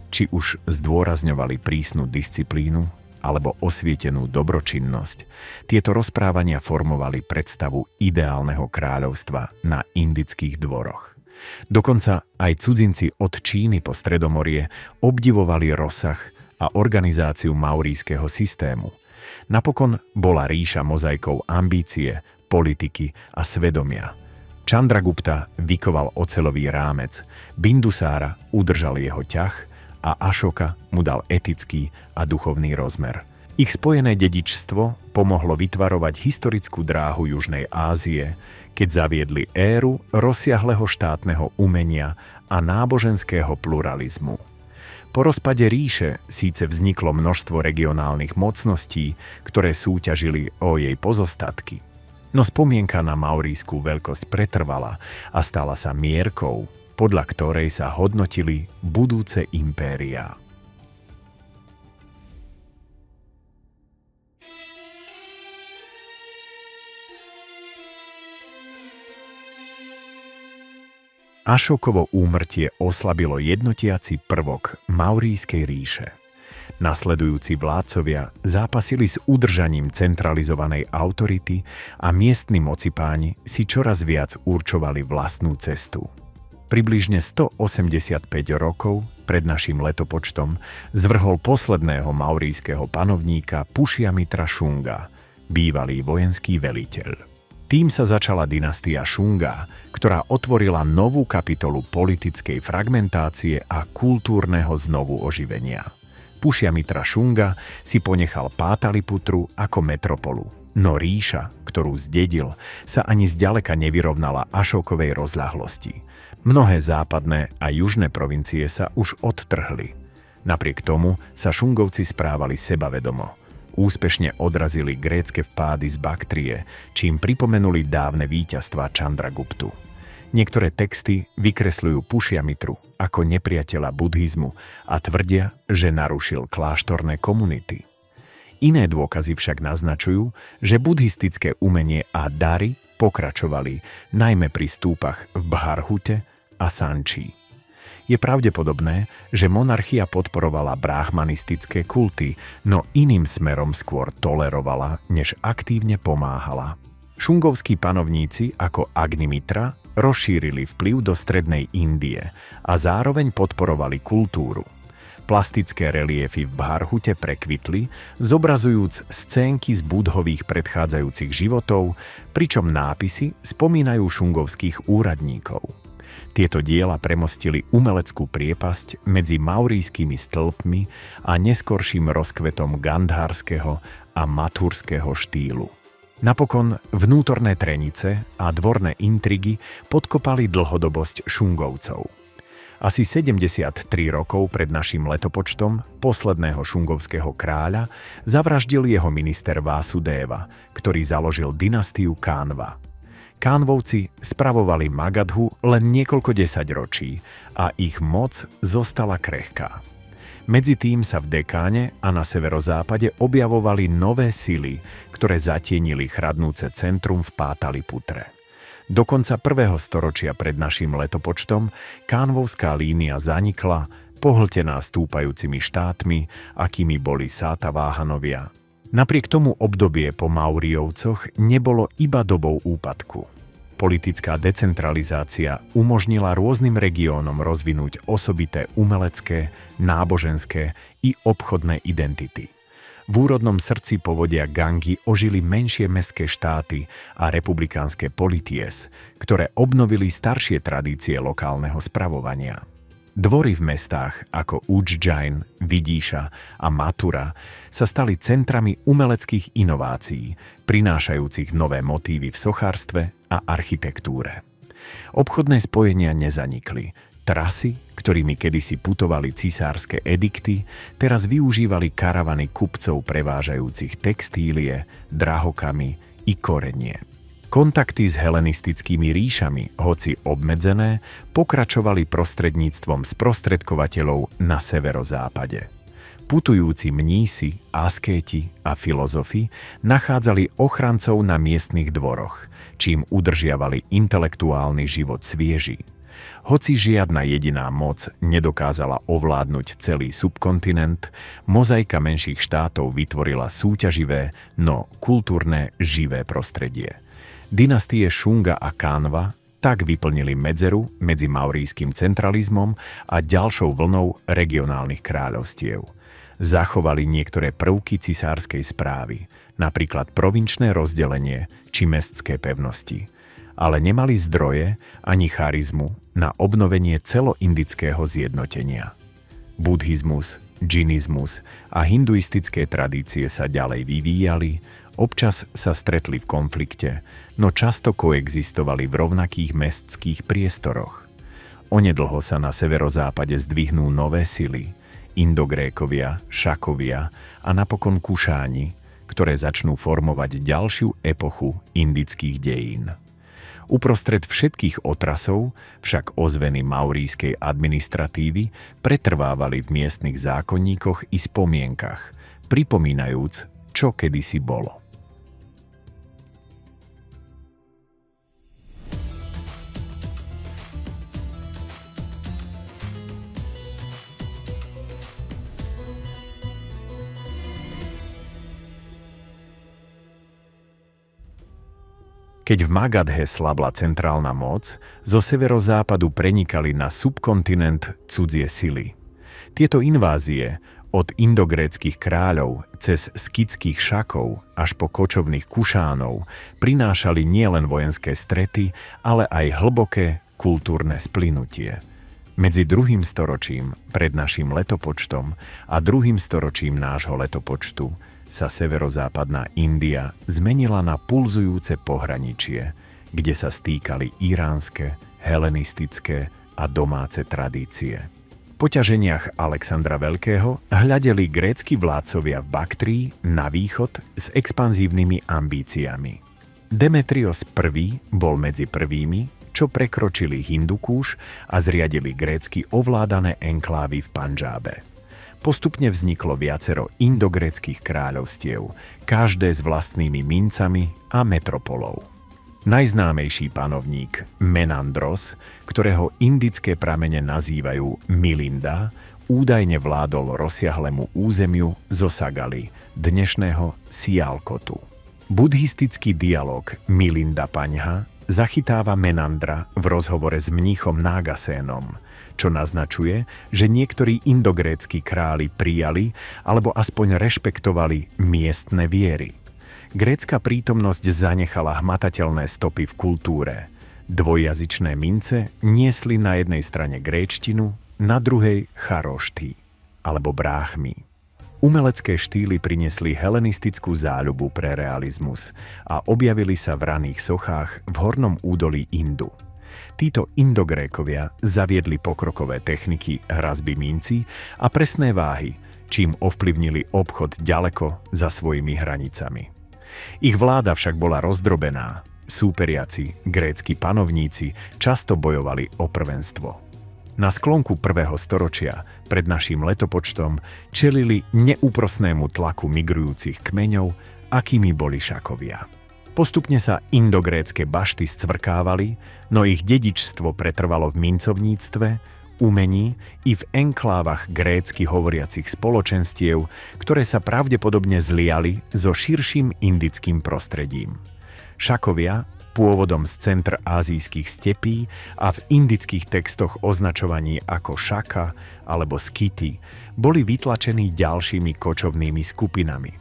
Či už zdôrazňovali prísnu disciplínu alebo osvietenú dobročinnosť, tieto rozprávania formovali predstavu ideálneho kráľovstva na indických dvoroch. Dokonca aj cudzinci od Číny po Stredomorie obdivovali rozsah a organizáciu maurískeho systému. Napokon bola ríša mozaikou ambície, politiky a svedomia. Chandragupta vykoval oceľový rámec, Bindusára udržal jeho ťah a Ašóka mu dal etický a duchovný rozmer. Ich spojené dedičstvo pomohlo vytvarovať historickú dráhu Južnej Ázie, keď zaviedli éru rozsiahleho štátneho umenia a náboženského pluralizmu. Po rozpade ríše síce vzniklo množstvo regionálnych mocností, ktoré súťažili o jej pozostatky. No spomienka na maurískú veľkosť pretrvala a stala sa mierkou, podľa ktorej sa hodnotili budúce impériá. Ašokovo úmrtie oslabilo jednotiaci prvok Maurískej ríše. Nasledujúci vládcovia zápasili s udržaním centralizovanej autority a miestni mocipáni si čoraz viac určovali vlastnú cestu. Približne 185 rokov pred našim letopočtom zvrhol posledného maurískeho panovníka Pušjamitra Šunga, bývalý vojenský veliteľ. Tým sa začala dynastia Šunga, ktorá otvorila novú kapitolu politickej fragmentácie a kultúrneho znovu oživenia. Pušjamitra Šunga si ponechal Pátaliputru ako metropolu, no ríša, ktorú zdedil, sa ani zďaleka nevyrovnala Ašokovej rozľahlosti. Mnohé západné a južné provincie sa už odtrhli. Napriek tomu sa Šungovci správali sebavedomo. Úspešne odrazili grécke vpády z Baktrie, čím pripomenuli dávne víťazstvá Chandraguptu. Niektoré texty vykresľujú Pušjamitru ako nepriateľa buddhizmu a tvrdia, že narušil kláštorné komunity. Iné dôkazy však naznačujú, že buddhistické umenie a dary pokračovali najmä pri stúpach v Bharhute a Sanči. Je pravdepodobné, že monarchia podporovala brahmanistické kulty, no iným smerom skôr tolerovala, než aktívne pomáhala. Šungovskí panovníci ako Agnimitra rozšírili vplyv do strednej Indie a zároveň podporovali kultúru. Plastické reliéfy v Bharhute prekvitli, zobrazujúc scénky z Buddhových predchádzajúcich životov, pričom nápisy spomínajú šungovských úradníkov. Tieto diela premostili umeleckú priepasť medzi maurískymi stĺpmi a neskorším rozkvetom gandhárskeho a mathurského štýlu. Napokon vnútorné trenice a dvorné intrigy podkopali dlhodobosť Šungovcov. Asi 73 rokov pred našim letopočtom posledného šungovského kráľa zavraždil jeho minister Vásudéva, ktorý založil dynastiu Kánva. Kánvovci spravovali Magadhu len niekoľko desaťročí a ich moc zostala krehká. Medzi tým sa v Dekáne a na severozápade objavovali nové sily, ktoré zatienili chradnúce centrum v Pátaliputre. Do konca 1. storočia pred našim letopočtom Kánvovská línia zanikla, pohltená stúpajúcimi štátmi, akými boli Sátaváhanovia. Napriek tomu obdobie po Mauriovcoch nebolo iba dobou úpadku. Politická decentralizácia umožnila rôznym regiónom rozvinúť osobité umelecké, náboženské i obchodné identity. V úrodnom srdci povodia Gangy ožili menšie mestské štáty a republikánske polities, ktoré obnovili staršie tradície lokálneho spravovania. Dvory v mestách ako Udždžajn, Vidíša a Mathura sa stali centrami umeleckých inovácií, prinášajúcich nové motívy v sochárstve a architektúre. Obchodné spojenia nezanikli. Trasy, ktorými kedysi putovali cisárske edikty, teraz využívali karavany kupcov prevážajúcich textílie, drahokamy i korenie. Kontakty s helenistickými ríšami, hoci obmedzené, pokračovali prostredníctvom sprostredkovateľov na severozápade. Putujúci mnísi, askéti a filozofi nachádzali ochrancov na miestnych dvoroch, čím udržiavali intelektuálny život svieži. Hoci žiadna jediná moc nedokázala ovládnuť celý subkontinent, mozaika menších štátov vytvorila súťaživé, no kultúrne živé prostredie. Dynastie Šunga a Kánva tak vyplnili medzeru medzi maurískym centralizmom a ďalšou vlnou regionálnych kráľovstiev. Zachovali niektoré prvky cisárskej správy, napríklad provinčné rozdelenie či mestské pevnosti, ale nemali zdroje ani charizmu na obnovenie celoindického zjednotenia. Buddhizmus, džinizmus a hinduistické tradície sa ďalej vyvíjali, občas sa stretli v konflikte, no často koexistovali v rovnakých mestských priestoroch. Onedlho sa na severozápade zdvihnú nové sily, Indogrékovia, Šakovia a napokon Kušáni, ktoré začnú formovať ďalšiu epochu indických dejín. Uprostred všetkých otrasov však ozveny maurískej administratívy pretrvávali v miestnych zákonníkoch i spomienkach, pripomínajúc, čo kedysi bolo. Keď v Magadhe slabla centrálna moc, zo severozápadu prenikali na subkontinent cudzie sily. Tieto invázie, od indogréckych kráľov cez skitských Šakov až po kočovných Kušánov, prinášali nielen vojenské strety, ale aj hlboké kultúrne splynutie. Medzi 2. storočím pred naším letopočtom a 2. storočím nášho letopočtu sa severozápadná India zmenila na pulzujúce pohraničie, kde sa stýkali iránske, helenistické a domáce tradície. Po ťaženiach Alexandra Veľkého hľadeli grécki vládcovia v Baktrii na východ s expanzívnymi ambíciami. Demetrios I bol medzi prvými, čo prekročili Hindukúš a zriadili grécky ovládané enklávy v Pandžábe. Postupne vzniklo viacero indogréckych kráľovstiev, každé s vlastnými mincami a metropolou. Najznámejší panovník Menandros, ktorého indické pramene nazývajú Milinda, údajne vládol rozsiahlemu územiu zo Sagaly, dnešného Sialkotu. Buddhistický dialog Milinda Paňha zachytáva Menandra v rozhovore s mníchom Nágasénom, čo naznačuje, že niektorí indogrécki králi prijali alebo aspoň rešpektovali miestne viery. Grécka prítomnosť zanechala hmatateľné stopy v kultúre. Dvojjazyčné mince niesli na jednej strane gréčtinu, na druhej charošty, alebo bráchmy. Umelecké štýly priniesli helenistickú záľubu pre realizmus a objavili sa v raných sochách v hornom údolí Indu. Títo Indogrékovia zaviedli pokrokové techniky hrazby mincí a presné váhy, čím ovplyvnili obchod ďaleko za svojimi hranicami. Ich vláda však bola rozdrobená. Súperiaci, grécki panovníci často bojovali o prvenstvo. Na sklonku 1. storočia pred naším letopočtom čelili neúprosnému tlaku migrujúcich kmeňov, akými boli Šakovia. Postupne sa indogrécke bašty scvrkávali, no ich dedičstvo pretrvalo v mincovníctve, umení i v enklávach grécky hovoriacich spoločenstiev, ktoré sa pravdepodobne zliali so širším indickým prostredím. Šakovia, pôvodom z centr ázijských stepí a v indických textoch označovaní ako Šaka alebo Skity, boli vytlačení ďalšími kočovnými skupinami.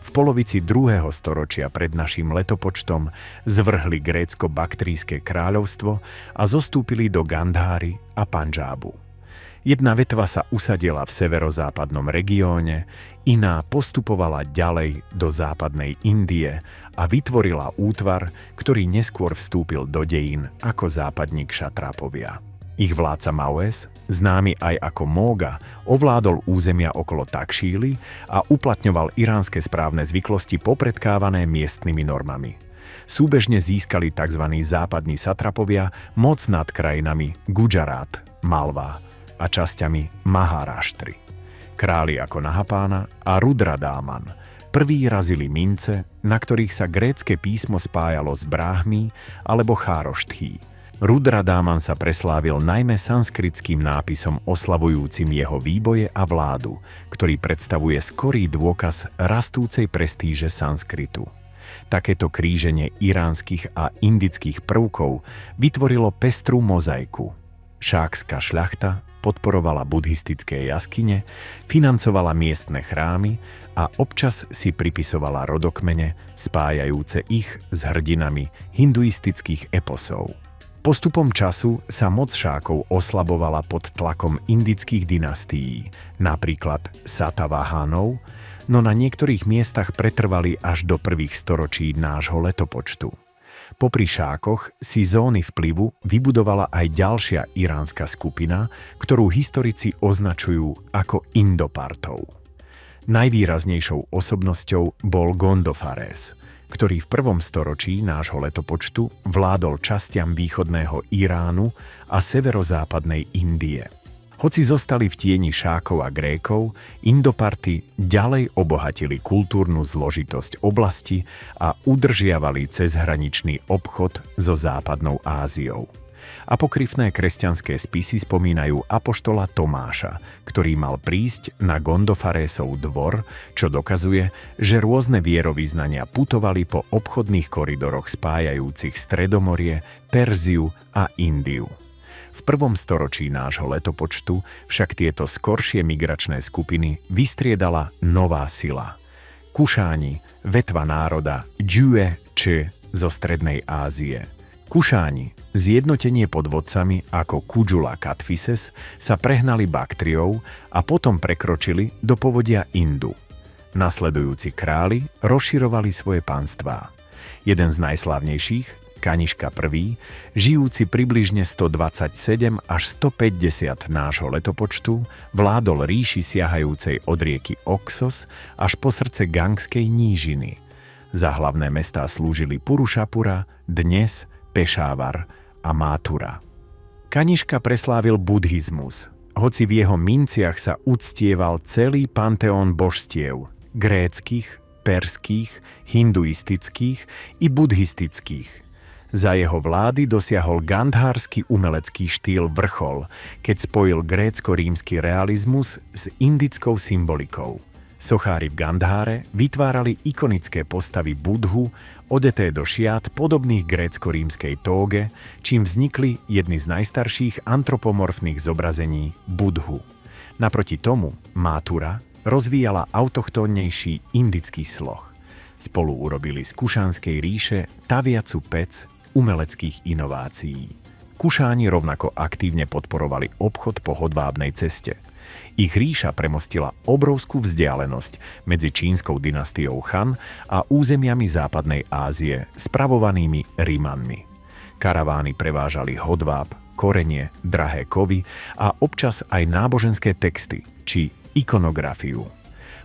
V polovici 2. storočia pred naším letopočtom zvrhli grécko-baktrijské kráľovstvo a zostúpili do Gandháry a Pandžábu. Jedna vetva sa usadila v severozápadnom regióne, iná postupovala ďalej do západnej Indie a vytvorila útvar, ktorý neskôr vstúpil do dejín ako západní kšatrápovia. Ich vládca Maues, známy aj ako Móga, ovládol územia okolo Takšíly a uplatňoval iránske správne zvyklosti popredkávané miestnymi normami. Súbežne získali tzv. Západní satrapovia moc nad krajinami Gujarat, Malva a časťami Maharáštry. Králi ako Nahapána a Rudradáman prví razili mince, na ktorých sa grécke písmo spájalo s bráhmi alebo chároštchí. Rudradáman sa preslávil najmä sanskritským nápisom oslavujúcim jeho výboje a vládu, ktorý predstavuje skorý dôkaz rastúcej prestíže sanskritu. Takéto kríženie iránskych a indických prvkov vytvorilo pestrú mozaiku. Šákská šľachta podporovala buddhistické jaskyne, financovala miestne chrámy a občas si pripisovala rodokmene spájajúce ich s hrdinami hinduistických eposov. Postupom času sa moc Šákov oslabovala pod tlakom indických dynastií, napríklad Satavahánov, no na niektorých miestach pretrvali až do prvých storočí nášho letopočtu. Popri Šákoch si zóny vplyvu vybudovala aj ďalšia iránska skupina, ktorú historici označujú ako Indopartov. Najvýraznejšou osobnosťou bol Gondophares, ktorý v 1. storočí nášho letopočtu vládol častiam východného Iránu a severozápadnej Indie. Hoci zostali v tieni Šákov a Grékov, Indoparty ďalej obohatili kultúrnu zložitosť oblasti a udržiavali cezhraničný obchod so západnou Áziou. Apokryfné kresťanské spisy spomínajú apoštola Tomáša, ktorý mal prísť na Gondofarésov dvor, čo dokazuje, že rôzne vierovyznania putovali po obchodných koridoroch spájajúcich Stredomorie, Perziu a Indiu. V 1. storočí nášho letopočtu však tieto skoršie migračné skupiny vystriedala nová sila. Kušáni, vetva národa Džue či zo Strednej Ázie. Kušáni, zjednotenie pod vodcami ako Kudžula Katfises, sa prehnali Baktriou a potom prekročili do povodia Indu. Nasledujúci králi rozširovali svoje panstvá. Jeden z najslávnejších, Kaniška I, žijúci približne 127 až 150 nášho letopočtu, vládol ríši siahajúcej od rieky Oxos až po srdce Gangskej nížiny. Za hlavné mestá slúžili Purušapura, dnes Pešávar a Mátura. Kaniška preslávil buddhizmus, hoci v jeho minciach sa uctieval celý panteón božstiev, gréckych, perských, hinduistických i buddhistických. Za jeho vlády dosiahol gandhársky umelecký štýl vrchol, keď spojil grécko-rímsky realizmus s indickou symbolikou. Sochári v Gandháre vytvárali ikonické postavy Budhu, odeté do šiat podobných grécko-rímskej tóge, čím vznikli jedny z najstarších antropomorfných zobrazení Budhu. Naproti tomu Mátura rozvíjala autochtónnejší indický sloh. Spolu urobili z Kušanskej ríše taviacu pec umeleckých inovácií. Kušáni rovnako aktívne podporovali obchod po hodvábnej ceste. Ich ríša premostila obrovskú vzdialenosť medzi čínskou dynastiou Han a územiami západnej Ázie spravovanými Rimanmi. Karavány prevážali hodváb, korenie, drahé kovy a občas aj náboženské texty či ikonografiu.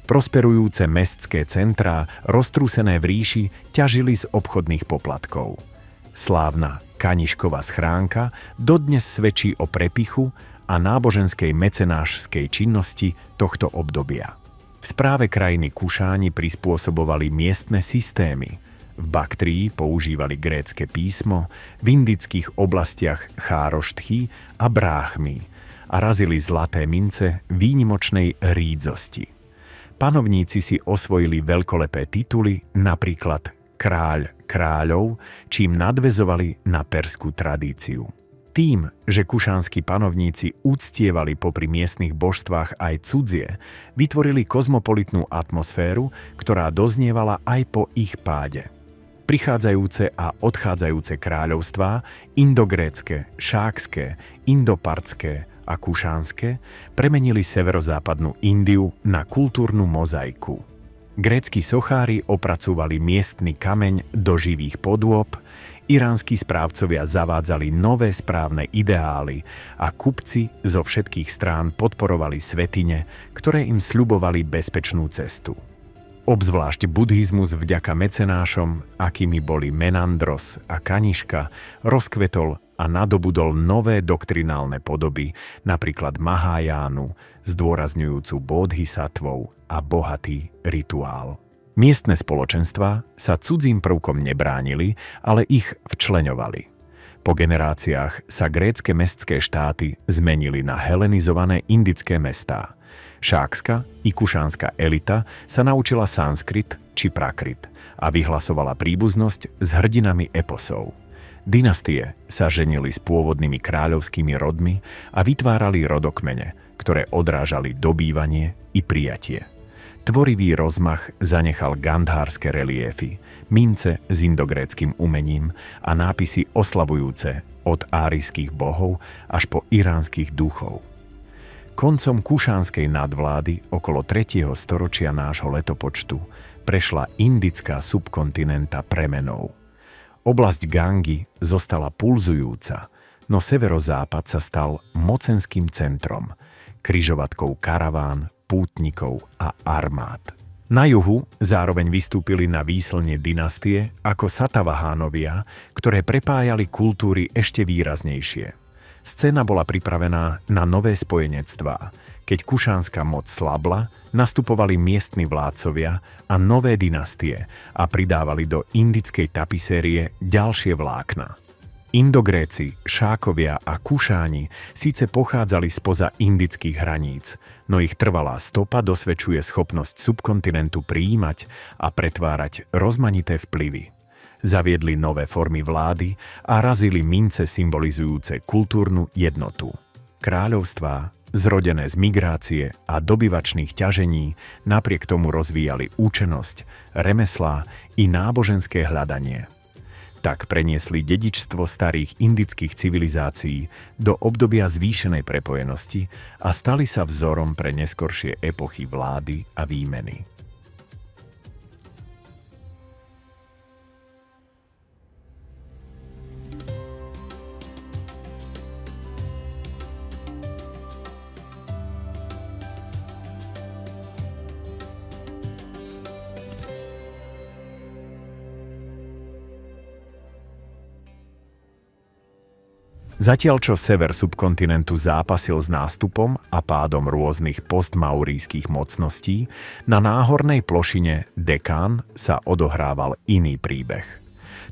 Prosperujúce mestské centrá, roztrúsené v ríši, ťažili z obchodných poplatkov. Slávna Kaniškova schránka dodnes svedčí o prepichu a náboženskej mecenášskej činnosti tohto obdobia. V správe krajiny Kušáni prispôsobovali miestne systémy. V Baktrii používali grécke písmo, v indických oblastiach chároštchy a bráchmy a razili zlaté mince výnimočnej rídzosti. Panovníci si osvojili veľkolepé tituly, napríklad kráľ kráľov, čím nadväzovali na perskú tradíciu. Tým, že kušanskí panovníci uctievali popri miestnych božstvách aj cudzie, vytvorili kozmopolitnú atmosféru, ktorá doznievala aj po ich páde. Prichádzajúce a odchádzajúce kráľovstvá, indogrécke, šákske, indopartské a kušánske, premenili severozápadnú Indiu na kultúrnu mozaiku. Grécki sochári opracúvali miestny kameň do živých podôb, iránsky správcovia zavádzali nové správne ideály a kupci zo všetkých strán podporovali svätyne, ktoré im sľubovali bezpečnú cestu. Obzvlášť buddhizmus vďaka mecenášom, akými boli Menandros a Kaniška, rozkvetol a nadobudol nové doktrinálne podoby, napríklad Mahajánu, zdôrazňujúcu bodhisattvov a bohatý rituál. Miestne spoločenstvá sa cudzím prvkom nebránili, ale ich včleňovali. Po generáciách sa grécke mestské štáty zmenili na helenizované indické mestá. Šákska i kušánska elita sa naučila sanskrit či prakrit a vyhlasovala príbuznosť s hrdinami eposov. Dynastie sa ženili s pôvodnými kráľovskými rodmi a vytvárali rodokmene, ktoré odrážali dobývanie i prijatie. Tvorivý rozmach zanechal gandhárske reliéfy, mince s indogréckym umením a nápisy oslavujúce od árijských bohov až po iránskych duchov. Koncom kušánskej nadvlády okolo 3. storočia nášho letopočtu prešla indická subkontinenta premenou. Oblasť Gangy zostala pulzujúca, no severozápad sa stal mocenským centrom, križovatkou karaván, pútnikov a armád. Na juhu zároveň vystúpili na výslne dynastie ako Satavahánovia, ktoré prepájali kultúry ešte výraznejšie. Scéna bola pripravená na nové spojenectvá. Keď kušánska moc slabla, nastupovali miestni vládcovia a nové dynastie a pridávali do indickej tapisérie ďalšie vlákna. Indogréci, Šákovia a Kušáni síce pochádzali spoza indických hraníc, no ich trvalá stopa dosvedčuje schopnosť subkontinentu prijímať a pretvárať rozmanité vplyvy. Zaviedli nové formy vlády a razili mince symbolizujúce kultúrnu jednotu. Kráľovstvá, zrodené z migrácie a dobyvačných ťažení, napriek tomu rozvíjali účenosť, remeslá i náboženské hľadanie. Tak preniesli dedičstvo starých indických civilizácií do obdobia zvýšenej prepojenosti a stali sa vzorom pre neskoršie epochy vlády a výmeny. Zatiaľ čo sever subkontinentu zápasil s nástupom a pádom rôznych postmaurijských mocností, na náhornej plošine Dekán sa odohrával iný príbeh.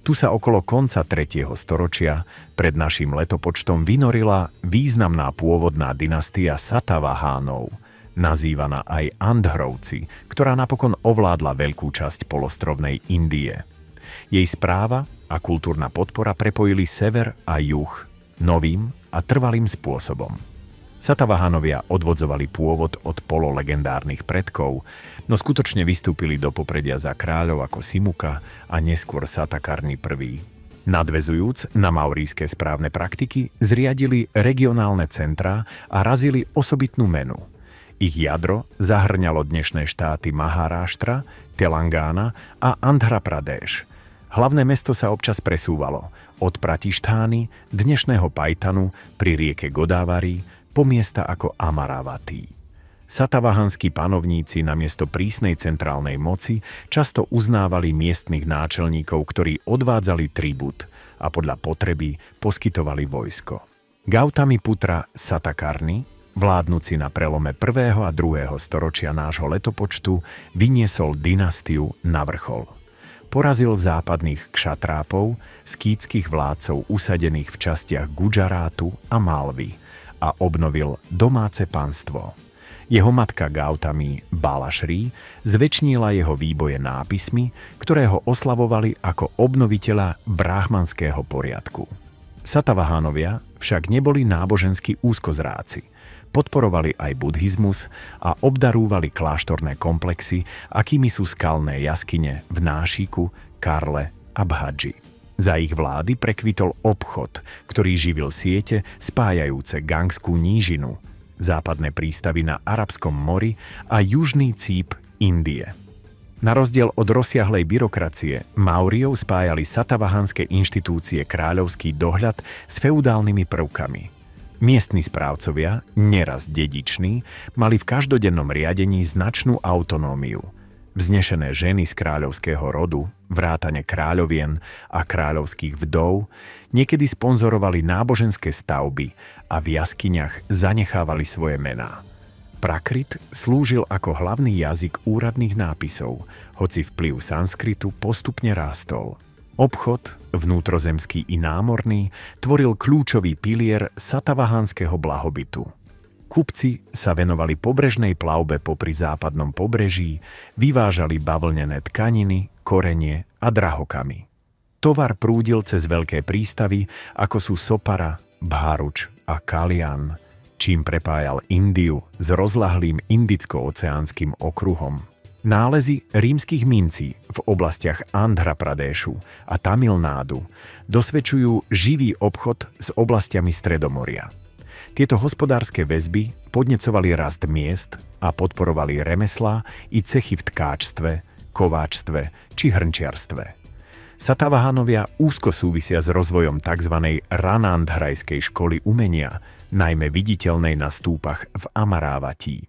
Tu sa okolo konca 3. storočia pred naším letopočtom vynorila významná pôvodná dynastia Satavahánov, nazývaná aj Andhrovci, ktorá napokon ovládla veľkú časť polostrovnej Indie. Jej správa a kultúrna podpora prepojili sever a juh novým a trvalým spôsobom. Satavahanovia odvodzovali pôvod od pololegendárnych predkov, no skutočne vystúpili do popredia za kráľov ako Simuka a neskôr Satakarni I. Nadväzujúc na maurijské správne praktiky, zriadili regionálne centrá a razili osobitnú menu. Ich jadro zahrňalo dnešné štáty Maharashtra, Telangána a Andhra Pradeš. Hlavné mesto sa občas presúvalo od Pratištány, dnešného Pajtanu pri rieke Godávari, po miesta ako Amaravati. Satavahanskí panovníci namiesto prísnej centrálnej moci často uznávali miestnych náčelníkov, ktorí odvádzali tribút a podľa potreby poskytovali vojsko. Gautamiputra Satakarni, vládnuci na prelome 1. a 2. storočia nášho letopočtu, vyniesol dynastiu na vrchol. Porazil západných kšatrápov, skýtskych vládcov usadených v častiach Gudžarátu a Malvy a obnovil domáce panstvo. Jeho matka Gautami Balašrí zväčšnila jeho výboje nápismi, ktoré ho oslavovali ako obnoviteľa brahmanského poriadku. Satavahanovia však neboli nábožensky úzkozráci. Podporovali aj buddhizmus a obdarúvali kláštorné komplexy, akými sú skalné jaskyne v Nášiku, Karle a Bhadži. Za ich vlády prekvitol obchod, ktorý živil siete spájajúce Gangskú nížinu, západné prístavy na Arabskom mori a južný cíp Indie. Na rozdiel od rozsiahlej byrokracie, Maurijov spájali satavahanské inštitúcie kráľovský dohľad s feudálnymi prvkami. Miestni správcovia, neraz dediční, mali v každodennom riadení značnú autonómiu. Vznešené ženy z kráľovského rodu, vrátane kráľovien a kráľovských vdov, niekedy sponzorovali náboženské stavby a v jaskyniach zanechávali svoje mená. Prakrit slúžil ako hlavný jazyk úradných nápisov, hoci vplyv sanskritu postupne rástol. Obchod, vnútrozemský i námorný, tvoril kľúčový pilier satavahanského blahobytu. Kupci sa venovali pobrežnej plavbe popri západnom pobreží, vyvážali bavlnené tkaniny, korenie a drahokamy. Tovar prúdil cez veľké prístavy, ako sú Sopara, Bharuč a Kalian, čím prepájal Indiu s rozľahlým indicko-oceánskym okruhom. Nálezy rímskych mincí v oblastiach Andhra Pradéšu a Tamil Nádu dosvedčujú živý obchod s oblastiami Stredomoria. Tieto hospodárske väzby podnecovali rast miest a podporovali remeslá i cechy v tkáčstve, kováčstve či hrnčiarstve. Satavahanovia úzko súvisia s rozvojom tzv. Ranandhrajskej školy umenia, najmä viditeľnej na stúpach v Amarávatí.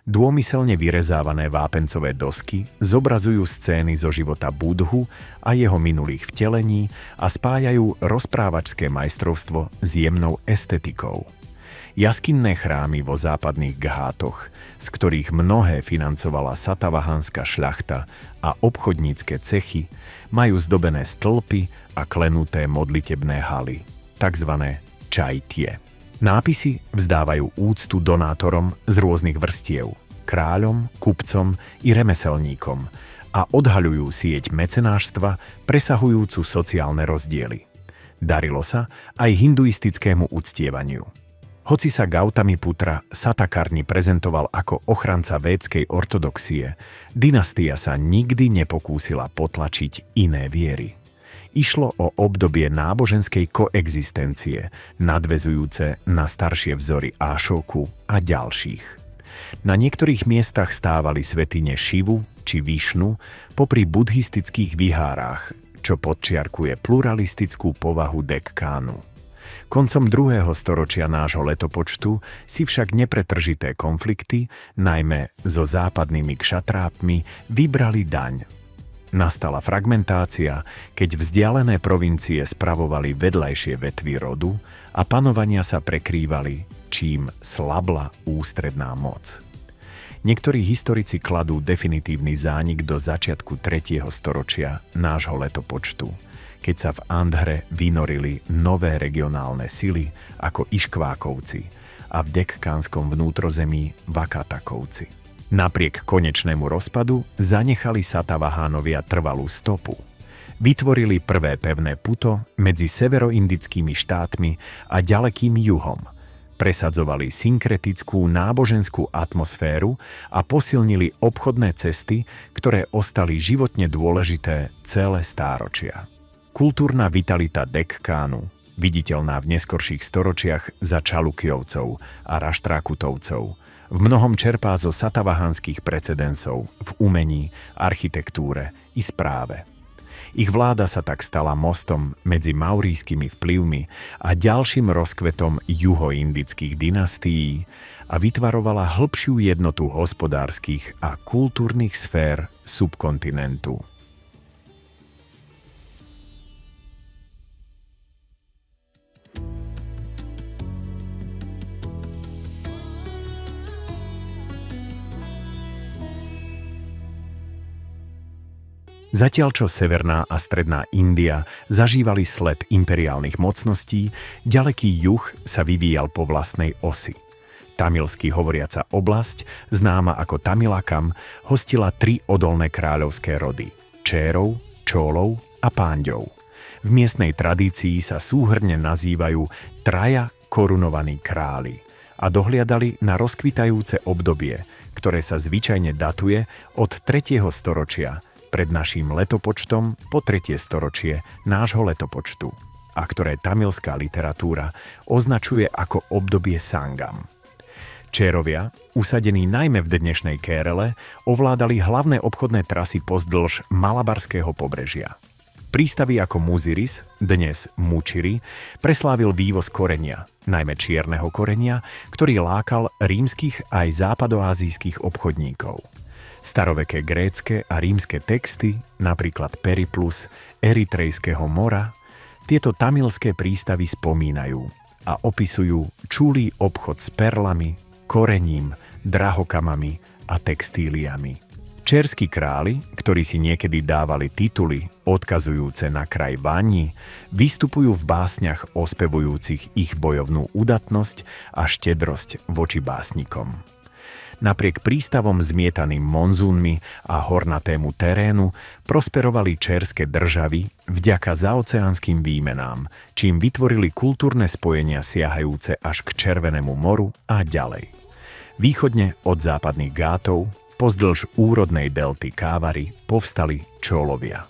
Dômyselne vyrezávané vápencové dosky zobrazujú scény zo života Buddhu a jeho minulých vtelení a spájajú rozprávačské majstrovstvo s jemnou estetikou. Jaskinné chrámy vo západných Ghátoch, z ktorých mnohé financovala satavahánska šľachta, a obchodnícke cechy majú zdobené stĺpy a klenuté modlitebné haly, tzv. Čajtie. Nápisy vzdávajú úctu donátorom z rôznych vrstiev, kráľom, kupcom i remeselníkom a odhaľujú sieť mecenášstva presahujúcu sociálne rozdiely. Darilo sa aj hinduistickému uctievaniu. Hoci sa Gautamiputra Satakarni prezentoval ako ochranca védskej ortodoxie, dynastia sa nikdy nepokúsila potlačiť iné viery. Išlo o obdobie náboženskej koexistencie, nadväzujúce na staršie vzory Ášoku a ďalších. Na niektorých miestach stávali svätyne Šivu či Višnu popri buddhistických vihárách, čo podčiarkuje pluralistickú povahu Dekkánu. Koncom 2. storočia nášho letopočtu si však nepretržité konflikty, najmä so západnými kšatrápmi, vybrali daň. Nastala fragmentácia, keď vzdialené provincie spravovali vedľajšie vetvy rodu a panovania sa prekrývali, čím slabla ústredná moc. Niektorí historici kladú definitívny zánik do začiatku 3. storočia nášho letopočtu, keď sa v Andhre vynorili nové regionálne sily ako Iškvákovci a v dekkánskom vnútrozemí Vakatakovci. Napriek konečnému rozpadu zanechali Satavahánovia trvalú stopu. Vytvorili prvé pevné puto medzi severoindickými štátmi a ďalekým juhom. Presadzovali synkretickú náboženskú atmosféru a posilnili obchodné cesty, ktoré ostali životne dôležité celé stáročia. Kultúrna vitalita Dekkánu, viditeľná v neskorších storočiach za Čalukyovcov a Raštrákutovcov, v mnohom čerpá zo satavahánskych precedensov v umení, architektúre i správe. Ich vláda sa tak stala mostom medzi maurískymi vplyvmi a ďalším rozkvetom juhoindických dynastií a vytvarovala hĺbšiu jednotu hospodárskych a kultúrnych sfér subkontinentu. Zatiaľ čo severná a stredná India zažívali sled imperiálnych mocností, ďaleký juh sa vyvíjal po vlastnej osi. Tamilsky hovoriaca oblasť, známa ako Tamilakam, hostila 3 odolné kráľovské rody – Čérov, Čólov a Pánďov. V miestnej tradícii sa súhrne nazývajú traja korunovaní králi a dohliadali na rozkvitajúce obdobie, ktoré sa zvyčajne datuje od 3. storočia pred naším letopočtom po 3. storočie nášho letopočtu a ktoré tamilská literatúra označuje ako obdobie Sangam. Čérovia, usadení najmä v dnešnej Kérele, ovládali hlavné obchodné trasy pozdĺž Malabarského pobrežia. Prístavy ako Muziris, dnes Mučiri, preslávil vývoz korenia, najmä čierneho korenia, ktorý lákal rímskych aj západoázijských obchodníkov. Staroveké grécke a rímske texty, napríklad Periplus Eritrejského mora, tieto tamilské prístavy spomínajú a opisujú čulý obchod s perlami, korením, drahokamami a textíliami. Čérski králi, ktorí si niekedy dávali tituly odkazujúce na kraj Vani, vystupujú v básniach ospevujúcich ich bojovnú udatnosť a štedrosť voči básnikom. Napriek prístavom zmietaným monzúnmi a hornatému terénu prosperovali čérske državy vďaka zaoceánskym výmenám, čím vytvorili kultúrne spojenia siahajúce až k Červenému moru a ďalej. Východne od západných Gátov, pozdĺž úrodnej delty Kávari, povstali Čólovia.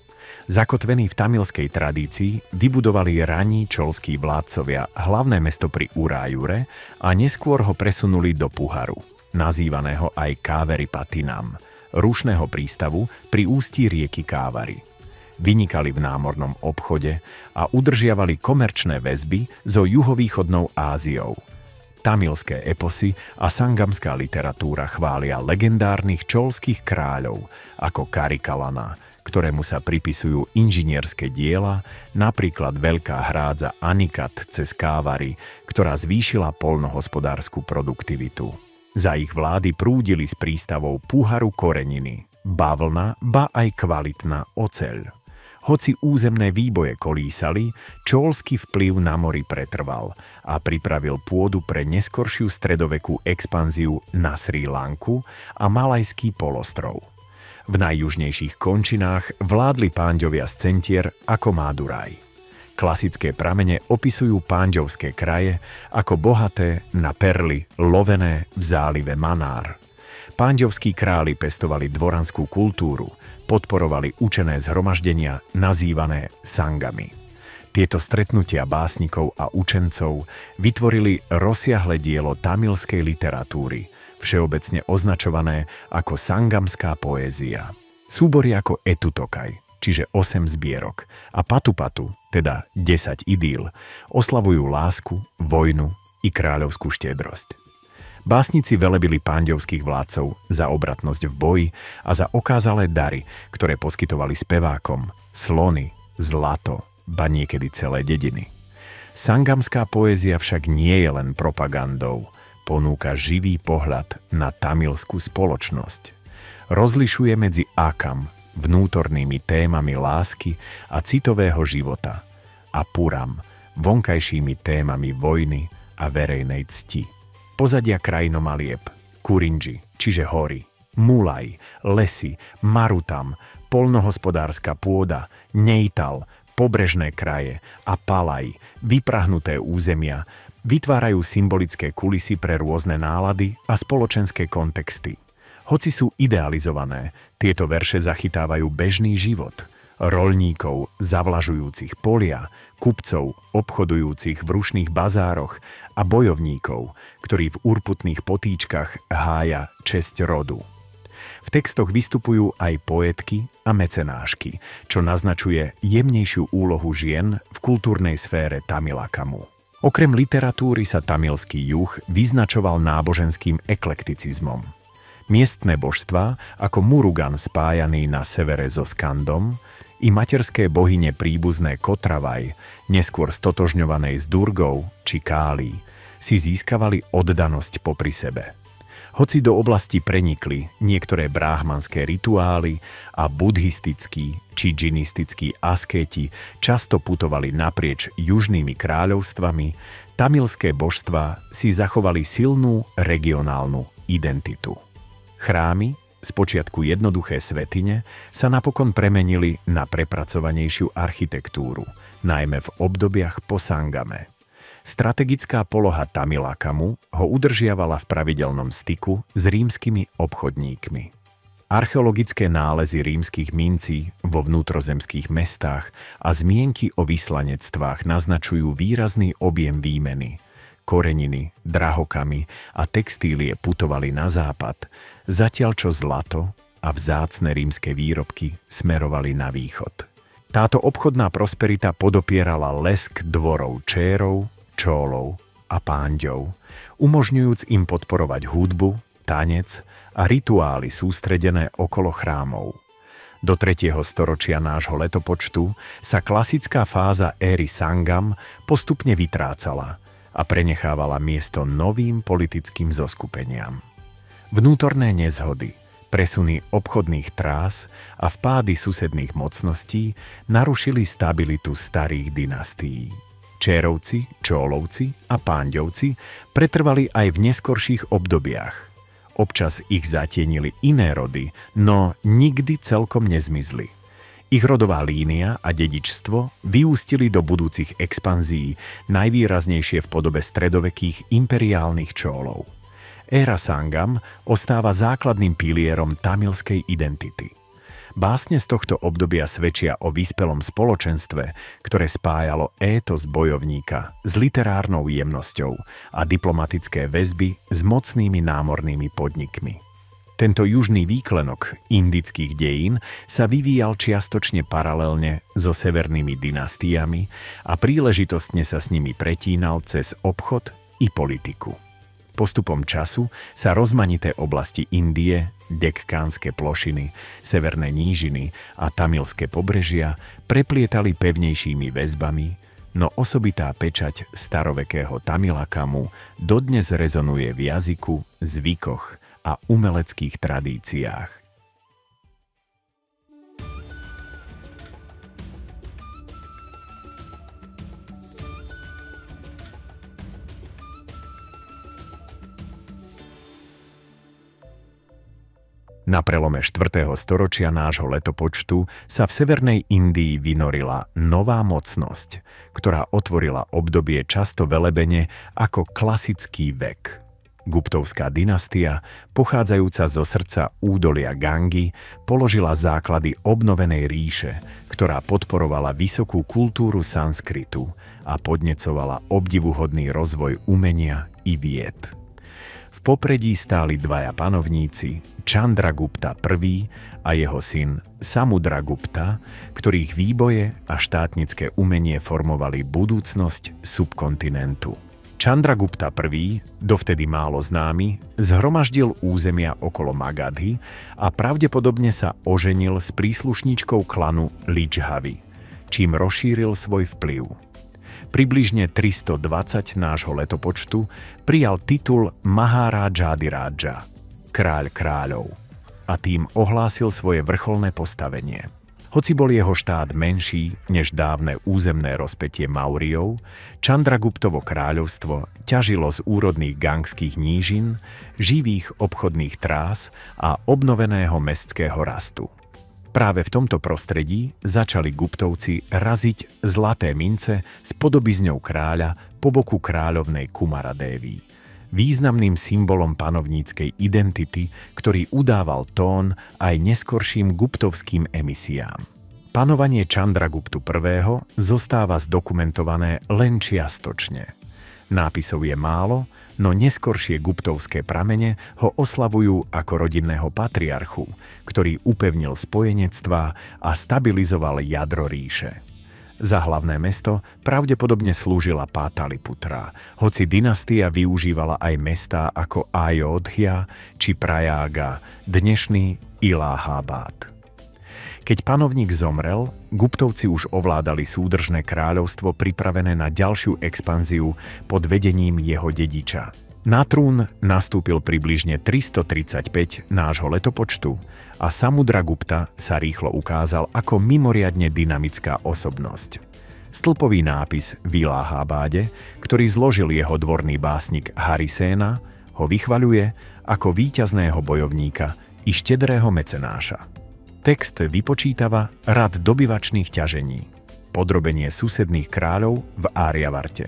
Zakotvení v tamilskej tradícii vybudovali raní čolskí vládcovia hlavné mesto pri Urájure a neskôr ho presunuli do Puharu, nazývaného aj Káveripatinam, rušného prístavu pri ústí rieky Kávari. Vynikali v námornom obchode a udržiavali komerčné väzby so juhovýchodnou Áziou. Tamilské eposy a sangamská literatúra chvália legendárnych čolských kráľov ako Karikalana, ktorému sa pripisujú inžinierské diela, napríklad veľká hrádza Anikat cez Kávary, ktorá zvýšila poľnohospodársku produktivitu. Za ich vlády prúdili z prístavov puharu koreniny, bavlna, ba aj kvalitná oceľ. Hoci územné výboje kolísali, čóolsky vplyv na mori pretrval a pripravil pôdu pre neskoršiu stredovekú expanziu na Srí Lanku a Malajský polostrov. V najjužnejších končinách vládli Pánďovia z centier ako Máduraj. Klasické pramene opisujú pánďovské kraje ako bohaté na perly lovené v zálive Manár. Pánďovskí králi pestovali dvoranskú kultúru, podporovali učené zhromaždenia nazývané sangami. Tieto stretnutia básnikov a učencov vytvorili rozsiahle dielo tamilskej literatúry, všeobecne označované ako sangamská poézia. Súbory ako Etutokaj, čiže 8 zbierok, a Patupatu, teda 10 idýl, oslavujú lásku, vojnu i kráľovskú štedrosť. Básnici velebili pánďovských vládcov za obratnosť v boji a za okázalé dary, ktoré poskytovali spevákom, slony, zlato, ba niekedy celé dediny. Sangamská poézia však nie je len propagandou, ponúka živý pohľad na tamilskú spoločnosť. Rozlišuje medzi akam, vnútornými témami lásky a citového života, a puram, vonkajšími témami vojny a verejnej cti. Pozadia krajinomalieb, Kurinji, čiže hory, Mulaj, lesy, Marutam, poľnohospodárska pôda, Nejtal, pobrežné kraje a Palaj, vyprahnuté územia, vytvárajú symbolické kulisy pre rôzne nálady a spoločenské kontexty. Hoci sú idealizované, tieto verše zachytávajú bežný život. Roľníkov, zavlažujúcich polia, kupcov, obchodujúcich v rušných bazároch a bojovníkov, ktorí v urputných potýčkach hája česť rodu. V textoch vystupujú aj poetky a mecenášky, čo naznačuje jemnejšiu úlohu žien v kultúrnej sfére Tamilakamu. Okrem literatúry sa tamilský juh vyznačoval náboženským eklekticizmom. Miestne božstvá, ako Murugan spájaný na severe so Skandom, i materské bohyne príbuzné Kotravaj, neskôr stotožňovanej s Durgou či Kálí, si získavali oddanosť popri sebe. Hoci do oblasti prenikli niektoré bráhmanské rituály a buddhistickí či džinistickí askéti často putovali naprieč južnými kráľovstvami, tamilské božstvá si zachovali silnú regionálnu identitu. Chrámy, spočiatku jednoduché svätyne, sa napokon premenili na prepracovanejšiu architektúru, najmä v obdobiach po Sangame. Strategická poloha Tamilakamu ho udržiavala v pravidelnom styku s rímskymi obchodníkmi. Archeologické nálezy rímskych mincí vo vnútrozemských mestách a zmienky o vyslanectvách naznačujú výrazný objem výmeny. Koreniny, drahokamy a textílie putovali na západ, zatiaľ čo zlato a vzácne rímske výrobky smerovali na východ. Táto obchodná prosperita podopierala lesk dvorov Čérov, Čólov a Pánďov, umožňujúc im podporovať hudbu, tanec a rituály sústredené okolo chrámov. Do 3. storočia nášho letopočtu sa klasická fáza éry Sangam postupne vytrácala a prenechávala miesto novým politickým zoskupeniam. Vnútorné nezhody, presuny obchodných trás a vpády susedných mocností narušili stabilitu starých dynastií. Čérovci, Čólovci a Pánďovci pretrvali aj v neskorších obdobiach. Občas ich zatienili iné rody, no nikdy celkom nezmizli. Ich rodová línia a dedičstvo vyústili do budúcich expanzií, najvýraznejšie v podobe stredovekých imperiálnych Čólov. Éra Sangam ostáva základným pilierom tamilskej identity. Básne z tohto obdobia svedčia o vyspelom spoločenstve, ktoré spájalo étos bojovníka s literárnou jemnosťou a diplomatické väzby s mocnými námornými podnikmi. Tento južný výklenok indických dejín sa vyvíjal čiastočne paralelne so severnými dynastiami a príležitostne sa s nimi pretínal cez obchod i politiku. Postupom času sa rozmanité oblasti Indie, Dekkánske plošiny, severné nížiny a tamilské pobrežia preplietali pevnejšími väzbami, no osobitá pečať starovekého Tamilakamu dodnes rezonuje v jazyku, zvykoch a umeleckých tradíciách. Na prelome 4. storočia nášho letopočtu sa v severnej Indii vynorila nová mocnosť, ktorá otvorila obdobie často velebene ako klasický vek. Guptovská dynastia, pochádzajúca zo srdca údolia Gangy, položila základy obnovenej ríše, ktorá podporovala vysokú kultúru sanskritu a podnecovala obdivuhodný rozvoj umenia i vied. V popredí stáli dvaja panovníci, Chandragupta I a jeho syn Samudragupta, ktorých výboje a štátnické umenie formovali budúcnosť subkontinentu. Chandragupta I, dovtedy málo známy, zhromaždil územia okolo Magadhy a pravdepodobne sa oženil s príslušníčkou klanu Lidžhavy, čím rozšíril svoj vplyv. Približne 320 nášho letopočtu prijal titul Maharájadiraja, kráľ kráľov, a tým ohlásil svoje vrcholné postavenie. Hoci bol jeho štát menší než dávne územné rozpätie Mauriov, Chandraguptovo kráľovstvo ťažilo z úrodných gangských nížin, živých obchodných trás a obnoveného mestského rastu. Práve v tomto prostredí začali Guptovci raziť zlaté mince s podobizňou kráľa po boku kráľovnej Kumaradévy, významným symbolom panovníckej identity, ktorý udával tón aj neskorším guptovským emisiám. Panovanie Chandraguptu I. zostáva zdokumentované len čiastočne. Nápisov je málo, no neskoršie guptovské pramene ho oslavujú ako rodinného patriarchu, ktorý upevnil spojenectvá a stabilizoval jadro ríše. Za hlavné mesto pravdepodobne slúžila Pátaliputra, hoci dynastia využívala aj mestá ako Ajodhya či Prayaga, dnešný Ilahábad. Keď panovník zomrel, Guptovci už ovládali súdržné kráľovstvo pripravené na ďalšiu expanziu pod vedením jeho dediča. Na trún nastúpil približne 335 nášho letopočtu a Samudragupta sa rýchlo ukázal ako mimoriadne dynamická osobnosť. Stĺpový nápis v Ilahábáde, ktorý zložil jeho dvorný básnik Hariséna, ho vychvaľuje ako víťazného bojovníka i štedrého mecenáša. Text vypočítava rad dobyvačných ťažení, podrobenie susedných kráľov v Áriavarte,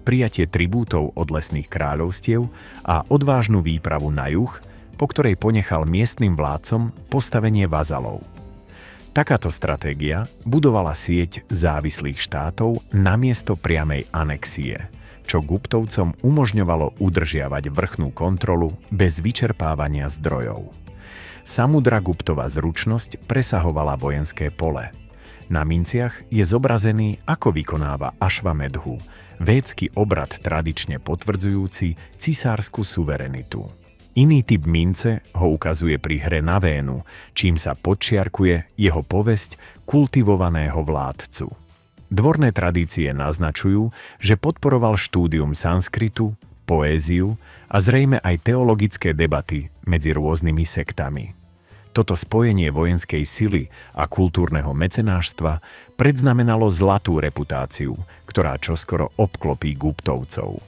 prijatie tribútov od lesných kráľovstiev a odvážnu výpravu na juh, po ktorej ponechal miestnym vládcom postavenie vazalov. Takáto stratégia budovala sieť závislých štátov namiesto priamej anexie, čo Guptovcom umožňovalo udržiavať vrchnú kontrolu bez vyčerpávania zdrojov. Samudraguptova zručnosť presahovala vojenské pole. Na minciach je zobrazený, ako vykonáva Ašvamedhu, védsky obrad tradične potvrdzujúci cisársku suverenitu. Iný typ mince ho ukazuje pri hre na Vénu, čím sa podčiarkuje jeho povesť kultivovaného vládcu. Dvorné tradície naznačujú, že podporoval štúdium sanskritu, poéziu a zrejme aj teologické debaty medzi rôznymi sektami. Toto spojenie vojenskej sily a kultúrneho mecenášstva predznamenalo zlatú reputáciu, ktorá čoskoro obklopí Guptovcov.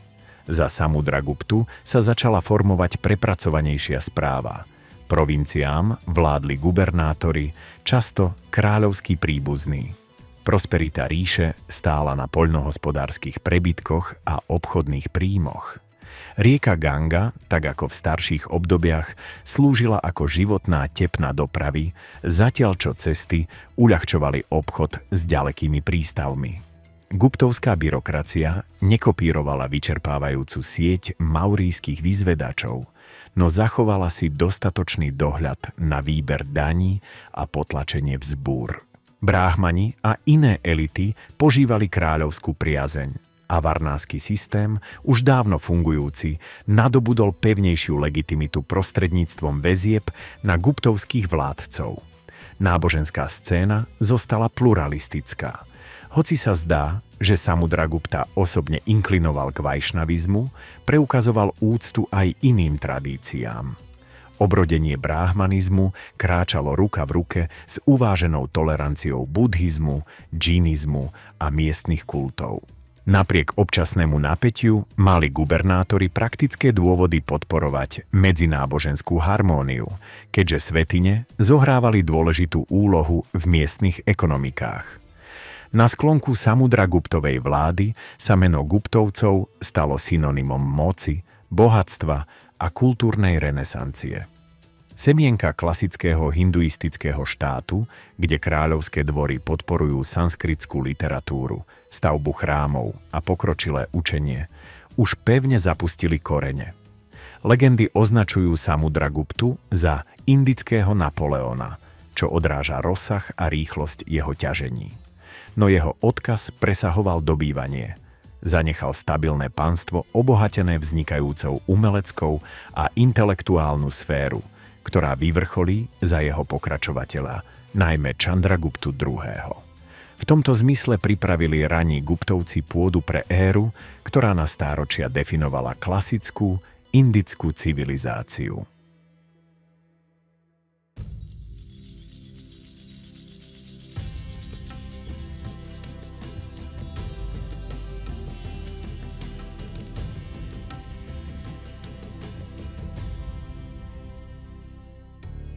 Za Samudraguptu sa začala formovať prepracovanejšia správa. Provinciám vládli gubernátori, často kráľovskí príbuzní. Prosperita ríše stála na poľnohospodárskych prebytkoch a obchodných príjmoch. Rieka Ganga, tak ako v starších obdobiach, slúžila ako životná tepna dopravy, zatiaľ čo cesty uľahčovali obchod s ďalekými prístavmi. Guptovská byrokracia nekopírovala vyčerpávajúcu sieť maurijských vyzvedačov, no zachovala si dostatočný dohľad na výber daní a potlačenie vzbúr. Bráhmani a iné elity požívali kráľovskú priazeň a varnársky systém, už dávno fungujúci, nadobudol pevnejšiu legitimitu prostredníctvom väzieb na guptovských vládcov. Náboženská scéna zostala pluralistická. Hoci sa zdá, že Samudragupta osobne inklinoval k vajšnavizmu, preukazoval úctu aj iným tradíciám. Obrodenie bráhmanizmu kráčalo ruka v ruke s uváženou toleranciou buddhizmu, džinizmu a miestnych kultov. Napriek občasnému napätiu mali gubernátori praktické dôvody podporovať medzináboženskú harmóniu, keďže svätyne zohrávali dôležitú úlohu v miestnych ekonomikách. Na sklonku Samudraguptovej vlády sa meno Guptovcov stalo synonymom moci, bohatstva a kultúrnej renesancie. Semienka klasického hinduistického štátu, kde kráľovské dvory podporujú sanskritskú literatúru, stavbu chrámov a pokročilé učenie, už pevne zapustili korene. Legendy označujú Samudraguptu za indického Napoleona, čo odráža rozsah a rýchlosť jeho ťažení. No jeho odkaz presahoval dobývanie. Zanechal stabilné panstvo obohatené vznikajúcou umeleckou a intelektuálnu sféru, ktorá vyvrcholí za jeho pokračovateľa, najmä Chandraguptu II. V tomto zmysle pripravili raní Guptovci pôdu pre éru, ktorá na stáročia definovala klasickú indickú civilizáciu.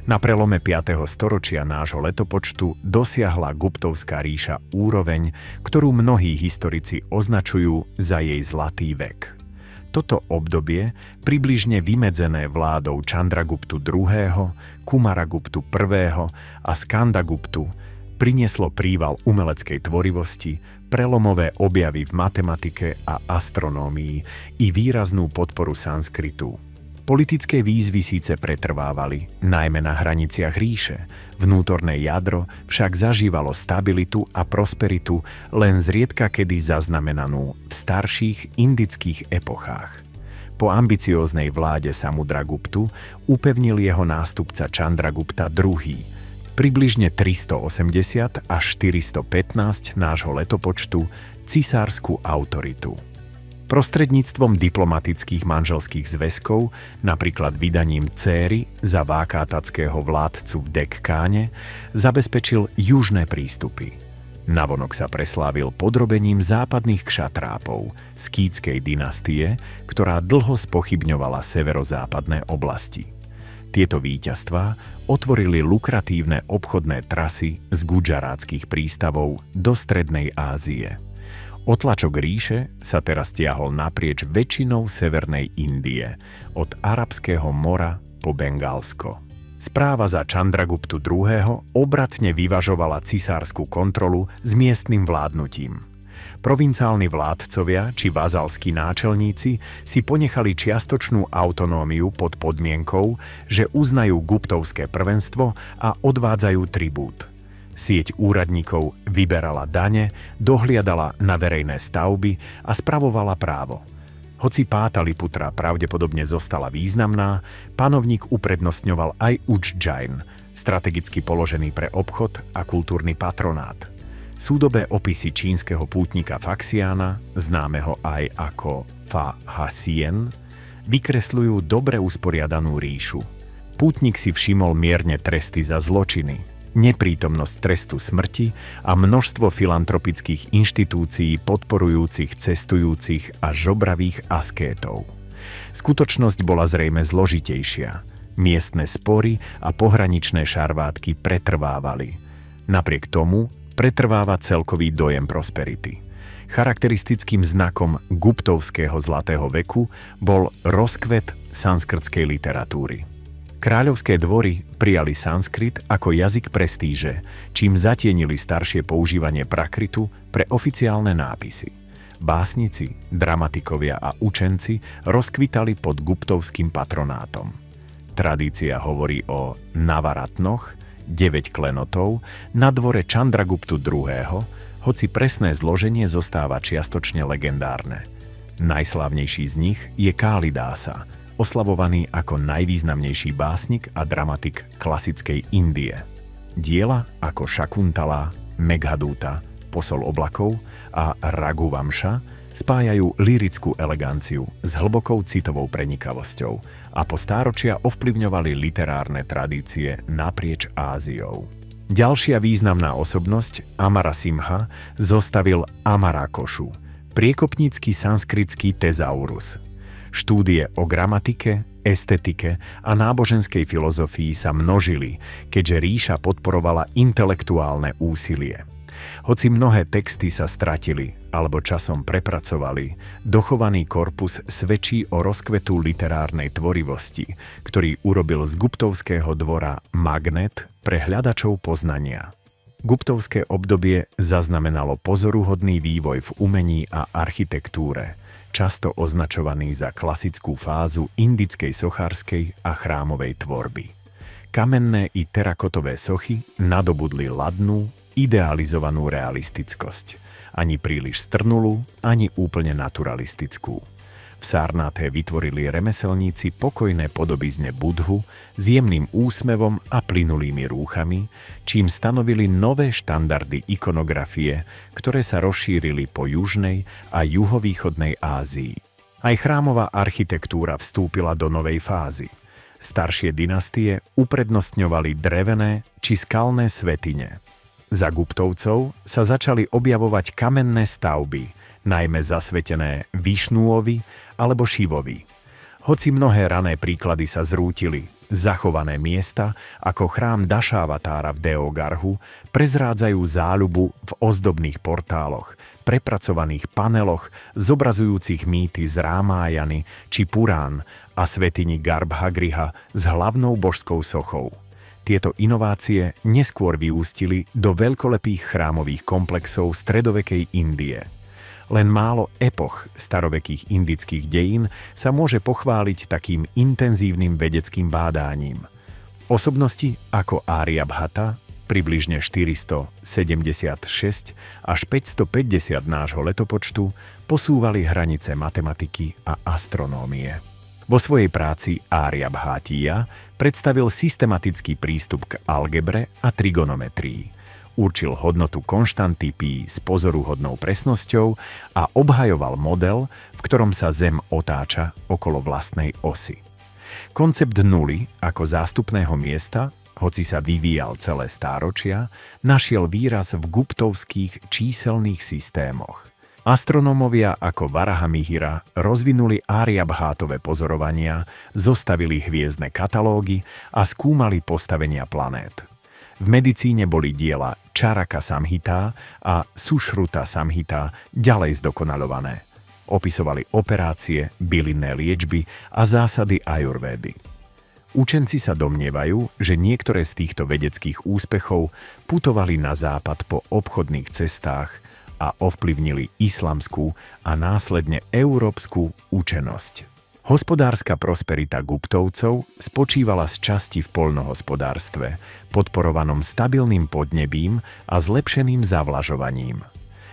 Na prelome 5. storočia nášho letopočtu dosiahla Guptovská ríša úroveň, ktorú mnohí historici označujú za jej zlatý vek. Toto obdobie, približne vymedzené vládou Chandraguptu II., Kumaraguptu I. a Skandaguptu, prinieslo príval umeleckej tvorivosti, prelomové objavy v matematike a astronómii i výraznú podporu sanskritu. Politické výzvy síce pretrvávali, najmä na hraniciach ríše, vnútorné jadro však zažívalo stabilitu a prosperitu len zriedka kedy zaznamenanú v starších indických epochách. Po ambicióznej vláde Samudraguptu upevnil jeho nástupca Chandragupta II. Približne 380 až 415 nášho letopočtu cisársku autoritu. Prostredníctvom diplomatických manželských zväzkov, napríklad vydaním céry za vákátackého vládcu v Dekkáne, zabezpečil južné prístupy. Navonok sa preslávil podrobením západných kšatrápov, skýtskej dynastie, ktorá dlho spochybňovala severozápadné oblasti. Tieto víťazstvá otvorili lukratívne obchodné trasy z gudžarátskych prístavov do Strednej Ázie. Otlačok ríše sa teraz tiahol naprieč väčšinou severnej Indie, od Arabského mora po Bengálsko. Správa za Chandraguptu II. Obratne vyvažovala cisársku kontrolu s miestnym vládnutím. Provinciálni vládcovia či vazalskí náčelníci si ponechali čiastočnú autonómiu pod podmienkou, že uznajú guptovské prvenstvo a odvádzajú tribút. Sieť úradníkov vyberala dane, dohliadala na verejné stavby a spravovala právo. Hoci Pátaliputra pravdepodobne zostala významná, panovník uprednostňoval aj Udždžajn, strategicky položený pre obchod a kultúrny patronát. Súdobé opisy čínskeho pútnika Faxiana, známeho aj ako Fa Hasien, vykresľujú dobre usporiadanú ríšu. Pútnik si všimol mierne tresty za zločiny, neprítomnosť trestu smrti a množstvo filantropických inštitúcií podporujúcich cestujúcich a žobravých askétov. Skutočnosť bola zrejme zložitejšia. Miestne spory a pohraničné šarvátky pretrvávali. Napriek tomu pretrváva celkový dojem prosperity. Charakteristickým znakom guptovského zlatého veku bol rozkvet sanskrtskej literatúry. Kráľovské dvory prijali sanskrit ako jazyk prestíže, čím zatienili staršie používanie prakritu pre oficiálne nápisy. Básnici, dramatikovia a učenci rozkvitali pod guptovským patronátom. Tradícia hovorí o Navaratnoch, 9 klenotov, na dvore Chandraguptu II., hoci presné zloženie zostáva čiastočne legendárne. Najslávnejší z nich je Kálidása, oslavovaný ako najvýznamnejší básnik a dramatik klasickej Indie. Diela ako Šakuntala, Meghaduta, Posol oblakov a Raghuvamša spájajú lyrickú eleganciu s hlbokou citovou prenikavosťou a po stáročia ovplyvňovali literárne tradície naprieč Áziou. Ďalšia významná osobnosť, Amara Simha, zostavil Amarakošu, priekopnícky sanskritský tezaurus. Štúdie o gramatike, estetike a náboženskej filozofii sa množili, keďže ríša podporovala intelektuálne úsilie. Hoci mnohé texty sa stratili alebo časom prepracovali, dochovaný korpus svedčí o rozkvetu literárnej tvorivosti, ktorý urobil z Guptovského dvora magnet pre hľadačov poznania. Guptovské obdobie zaznamenalo pozoruhodný vývoj v umení a architektúre, často označovaný za klasickú fázu indickej sochárskej a chrámovej tvorby. Kamenné i terakotové sochy nadobudli ladnú, idealizovanú realistickosť, ani príliš strnulú, ani úplne naturalistickú. V Sárnáte vytvorili remeselníci pokojné podobizne Budhu s jemným úsmevom a plynulými rúchami, čím stanovili nové štandardy ikonografie, ktoré sa rozšírili po južnej a juhovýchodnej Ázii. Aj chrámová architektúra vstúpila do novej fázy. Staršie dynastie uprednostňovali drevené či skalné svätyne. Za Guptovcov sa začali objavovať kamenné stavby, najmä zasvetené Višnúovi alebo Šivovi. Hoci mnohé rané príklady sa zrútili, zachované miesta ako chrám Dašavatára v Deogarhu prezrádzajú záľubu v ozdobných portáloch, prepracovaných paneloch zobrazujúcich mýty z Rámájany či Purán a svätyni Garbhagriha s hlavnou božskou sochou. Tieto inovácie neskôr vyústili do veľkolepých chrámových komplexov stredovekej Indie. Len málo epoch starovekých indických dejín sa môže pochváliť takým intenzívnym vedeckým bádáním. Osobnosti ako Aryabhata, približne 476 až 550 nášho letopočtu, posúvali hranice matematiky a astronómie. Vo svojej práci Aryabhatija predstavil systematický prístup k algebre a trigonometrii. Určil hodnotu konštanty pí s pozoruhodnou presnosťou a obhajoval model, v ktorom sa Zem otáča okolo vlastnej osy. Koncept nuly ako zástupného miesta, hoci sa vyvíjal celé stáročia, našiel výraz v guptovských číselných systémoch. Astronómovia ako Varahamihira rozvinuli Aryabhátove pozorovania, zostavili hviezdne katalógy a skúmali postavenia planét. V medicíne boli diela Čaraka Samhita a Sušruta Samhita ďalej zdokonaľované. Opisovali operácie, bylinné liečby a zásady ajurvédy. Učenci sa domnievajú, že niektoré z týchto vedeckých úspechov putovali na západ po obchodných cestách a ovplyvnili islamskú a následne európsku učenosť. Hospodárska prosperita Guptovcov spočívala z časti v poľnohospodárstve, podporovanom stabilným podnebím a zlepšeným zavlažovaním.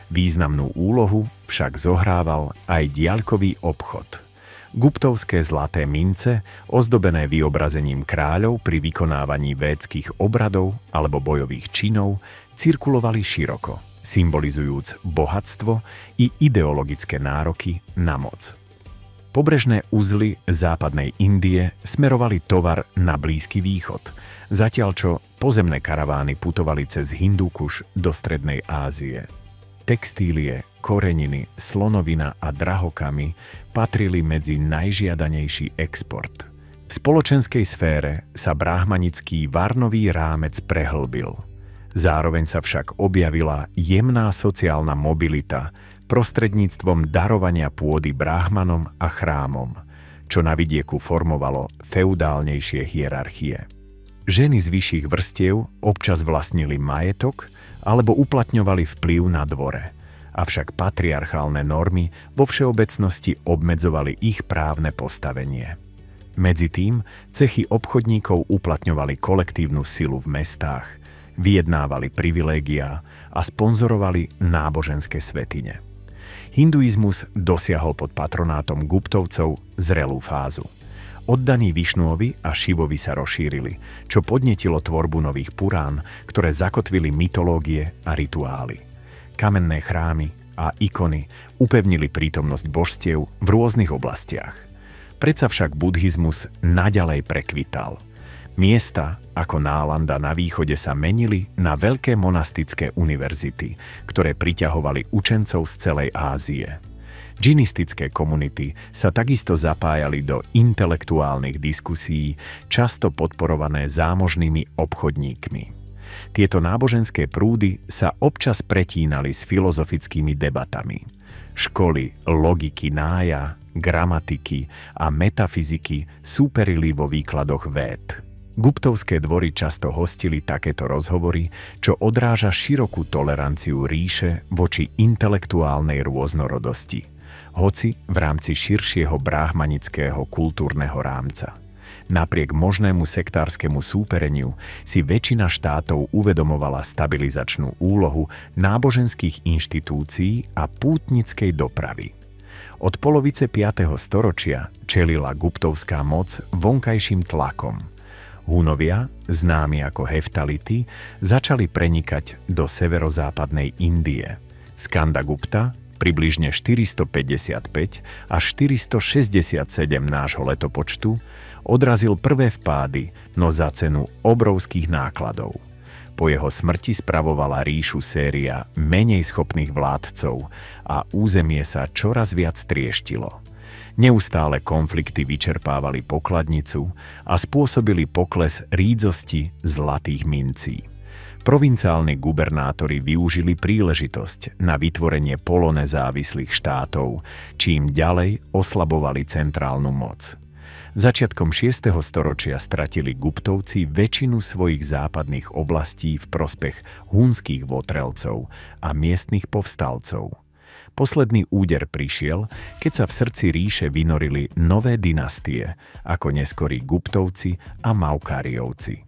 Významnú úlohu však zohrával aj diaľkový obchod. Guptovské zlaté mince, ozdobené vyobrazením kráľov pri vykonávaní védskych obradov alebo bojových činov, cirkulovali široko, symbolizujúc bohatstvo i ideologické nároky na moc. Pobrežné uzly západnej Indie smerovali tovar na Blízky východ, zatiaľ čo pozemné karavány putovali cez Hindúkuš do Strednej Ázie. Textílie, koreniny, slonovina a drahokamy patrili medzi najžiadanejší export. V spoločenskej sfére sa brahmanický varnový rámec prehlbil. Zároveň sa však objavila jemná sociálna mobilita, prostredníctvom darovania pôdy bráhmanom a chrámom, čo na vidieku formovalo feudálnejšie hierarchie. Ženy z vyšších vrstiev občas vlastnili majetok alebo uplatňovali vplyv na dvore, avšak patriarchálne normy vo všeobecnosti obmedzovali ich právne postavenie. Medzitým cechy obchodníkov uplatňovali kolektívnu silu v mestách, vyjednávali privilégiá a sponzorovali náboženské svätyne. Hinduizmus dosiahol pod patronátom Guptovcov zrelú fázu. Oddaní Višnuovi a Šivovi sa rozšírili, čo podnetilo tvorbu nových purán, ktoré zakotvili mytológie a rituály. Kamenné chrámy a ikony upevnili prítomnosť božstiev v rôznych oblastiach. Predsa však buddhizmus naďalej prekvital. Miesta ako Nálanda na východe sa menili na veľké monastické univerzity, ktoré priťahovali učencov z celej Ázie. Džinistické komunity sa takisto zapájali do intelektuálnych diskusí, často podporované zámožnými obchodníkmi. Tieto náboženské prúdy sa občas pretínali s filozofickými debatami. Školy logiky nája, gramatiky a metafyziky súperili vo výkladoch véd. Guptovské dvory často hostili takéto rozhovory, čo odráža širokú toleranciu ríše voči intelektuálnej rôznorodosti, hoci v rámci širšieho bráhmanického kultúrneho rámca. Napriek možnému sektárskému súpereniu si väčšina štátov uvedomovala stabilizačnú úlohu náboženských inštitúcií a pútnickej dopravy. Od polovice 5. storočia čelila guptovská moc vonkajším tlakom. Hunovia, známi ako Heftality, začali prenikať do severozápadnej Indie. Skandagupta, približne 455 až 467 nášho letopočtu, odrazil prvé vpády, no za cenu obrovských nákladov. Po jeho smrti spravovala ríšu séria menej schopných vládcov a územie sa čoraz viac trieštilo. Neustále konflikty vyčerpávali pokladnicu a spôsobili pokles rídzosti zlatých mincí. Provinciálni gubernátori využili príležitosť na vytvorenie polonezávislých štátov, čím ďalej oslabovali centrálnu moc. Začiatkom 6. storočia stratili Guptovci väčšinu svojich západných oblastí v prospech húnskych votrelcov a miestnych povstalcov. Posledný úder prišiel, keď sa v srdci ríše vynorili nové dynastie, ako neskorí Guptovci a Maukáriovci.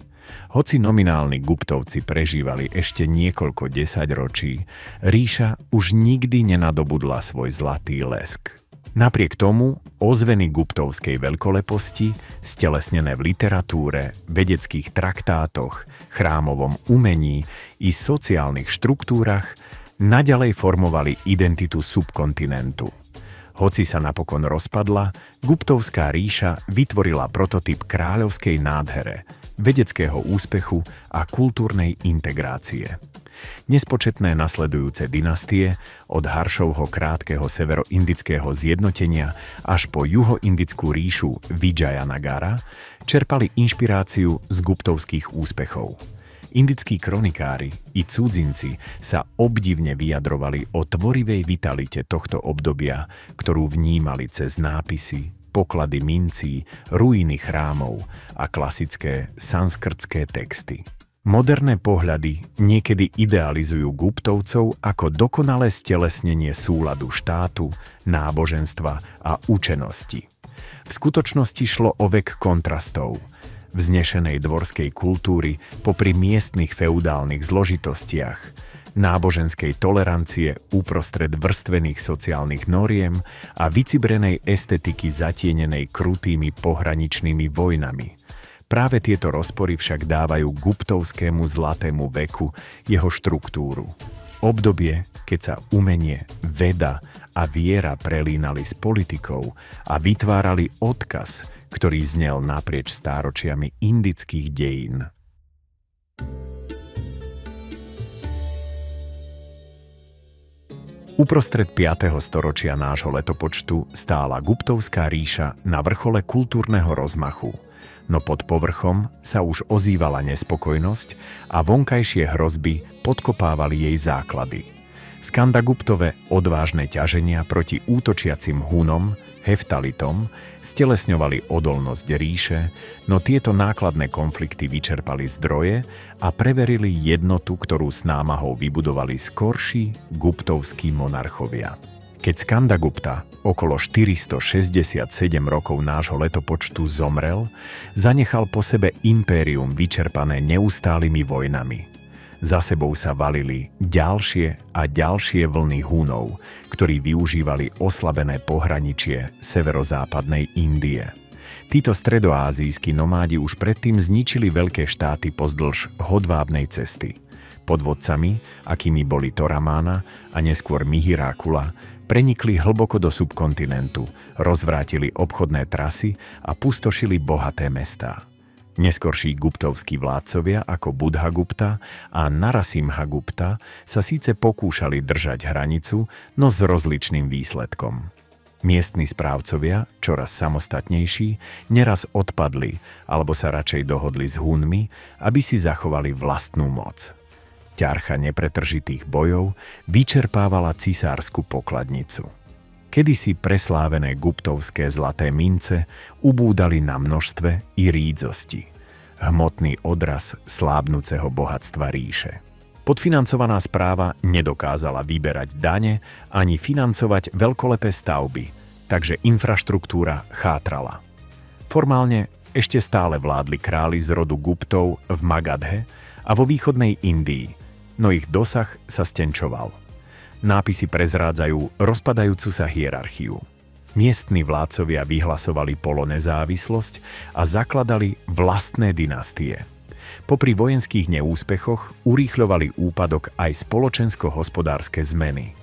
Hoci nominálni Guptovci prežívali ešte niekoľko desaťročí, ríša už nikdy nenadobudla svoj zlatý lesk. Napriek tomu ozveny guptovskej veľkoleposti, stelesnené v literatúre, vedeckých traktátoch, chrámovom umení i sociálnych štruktúrach, naďalej formovali identitu subkontinentu. Hoci sa napokon rozpadla, Guptovská ríša vytvorila prototyp kráľovskej nádhere, vedeckého úspechu a kultúrnej integrácie. Nespočetné nasledujúce dynastie, od Haršovho krátkeho severoindického zjednotenia až po juhoindickú ríšu Vijayanagara, čerpali inšpiráciu z guptovských úspechov. Indickí kronikári i cudzinci sa obdivne vyjadrovali o tvorivej vitalite tohto obdobia, ktorú vnímali cez nápisy, poklady mincí, ruiny chrámov a klasické sanskrtské texty. Moderné pohľady niekedy idealizujú Guptovcov ako dokonalé stelesnenie súladu štátu, náboženstva a učenosti. V skutočnosti šlo o vek kontrastov, vznešenej dvorskej kultúry popri miestnych feudálnych zložitostiach, náboženskej tolerancie uprostred vrstvených sociálnych noriem a vycibrenej estetiky zatienenej krutými pohraničnými vojnami. Práve tieto rozpory však dávajú guptovskému zlatému veku jeho štruktúru. Obdobie, keď sa umenie, veda a viera prelínali s politikou a vytvárali odkaz, ktorý znel naprieč stáročiami indických dejín. Uprostred 5. storočia nášho letopočtu stála Guptovská ríša na vrchole kultúrneho rozmachu, no pod povrchom sa už ozývala nespokojnosť a vonkajšie hrozby podkopávali jej základy. Skandaguptove odvážne ťaženia proti útočiacim Hunom, Heftalitom, stelesňovali odolnosť ríše, no tieto nákladné konflikty vyčerpali zdroje a preverili jednotu, ktorú s námahou vybudovali skorší guptovskí monarchovia. Keď Skandagupta okolo 467 rokov nášho letopočtu zomrel, zanechal po sebe impérium vyčerpané neustálými vojnami. Za sebou sa valili ďalšie a ďalšie vlny Hunov, ktorí využívali oslabené pohraničie severozápadnej Indie. Títo stredoázijskí nomádi už predtým zničili veľké štáty pozdĺž hodvábnej cesty. Pod vodcami, akými boli Toramána a neskôr Mihirákula, prenikli hlboko do subkontinentu, rozvrátili obchodné trasy a pustošili bohaté mestá. Neskorší guptovskí vládcovia ako Budhagupta a Narasimhagupta sa síce pokúšali držať hranicu, no s rozličným výsledkom. Miestni správcovia, čoraz samostatnejší, neraz odpadli alebo sa radšej dohodli s Hunmi, aby si zachovali vlastnú moc. Ťarcha nepretržitých bojov vyčerpávala cisársku pokladnicu. Kedysi preslávené guptovské zlaté mince ubúdali na množstve i rídzosti. Hmotný odraz slábnuceho bohatstva ríše. Podfinancovaná správa nedokázala vyberať dane ani financovať veľkolepé stavby, takže infraštruktúra chátrala. Formálne ešte stále vládli králi z rodu Guptov v Magadhe a vo východnej Indii, no ich dosah sa stenčoval. Nápisy prezrádzajú rozpadajúcu sa hierarchiu. Miestni vládcovia vyhlasovali polonezávislosť a zakladali vlastné dynastie. Popri vojenských neúspechoch urýchľovali úpadok aj spoločensko-hospodárske zmeny.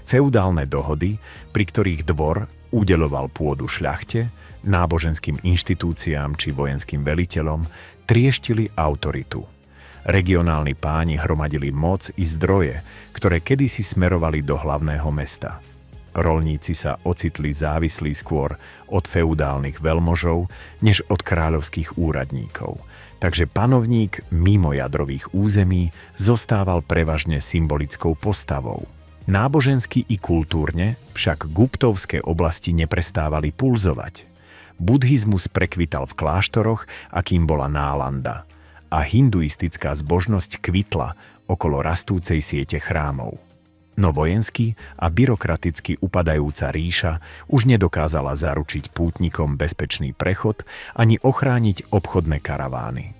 Feudálne dohody, pri ktorých dvor udeľoval pôdu šľachte, náboženským inštitúciám či vojenským veliteľom, trieštili autoritu. Regionálni páni hromadili moc i zdroje, ktoré kedysi smerovali do hlavného mesta. Roľníci sa ocitli závislí skôr od feudálnych veľmožov, než od kráľovských úradníkov. Takže panovník mimo jadrových území zostával prevažne symbolickou postavou. Nábožensky i kultúrne však guptovské oblasti neprestávali pulzovať. Buddhizmus prekvital v kláštoroch, akým bola Nálanda, a hinduistická zbožnosť kvitla okolo rastúcej siete chrámov. No vojensky a byrokraticky upadajúca ríša už nedokázala zaručiť pútnikom bezpečný prechod ani ochrániť obchodné karavány.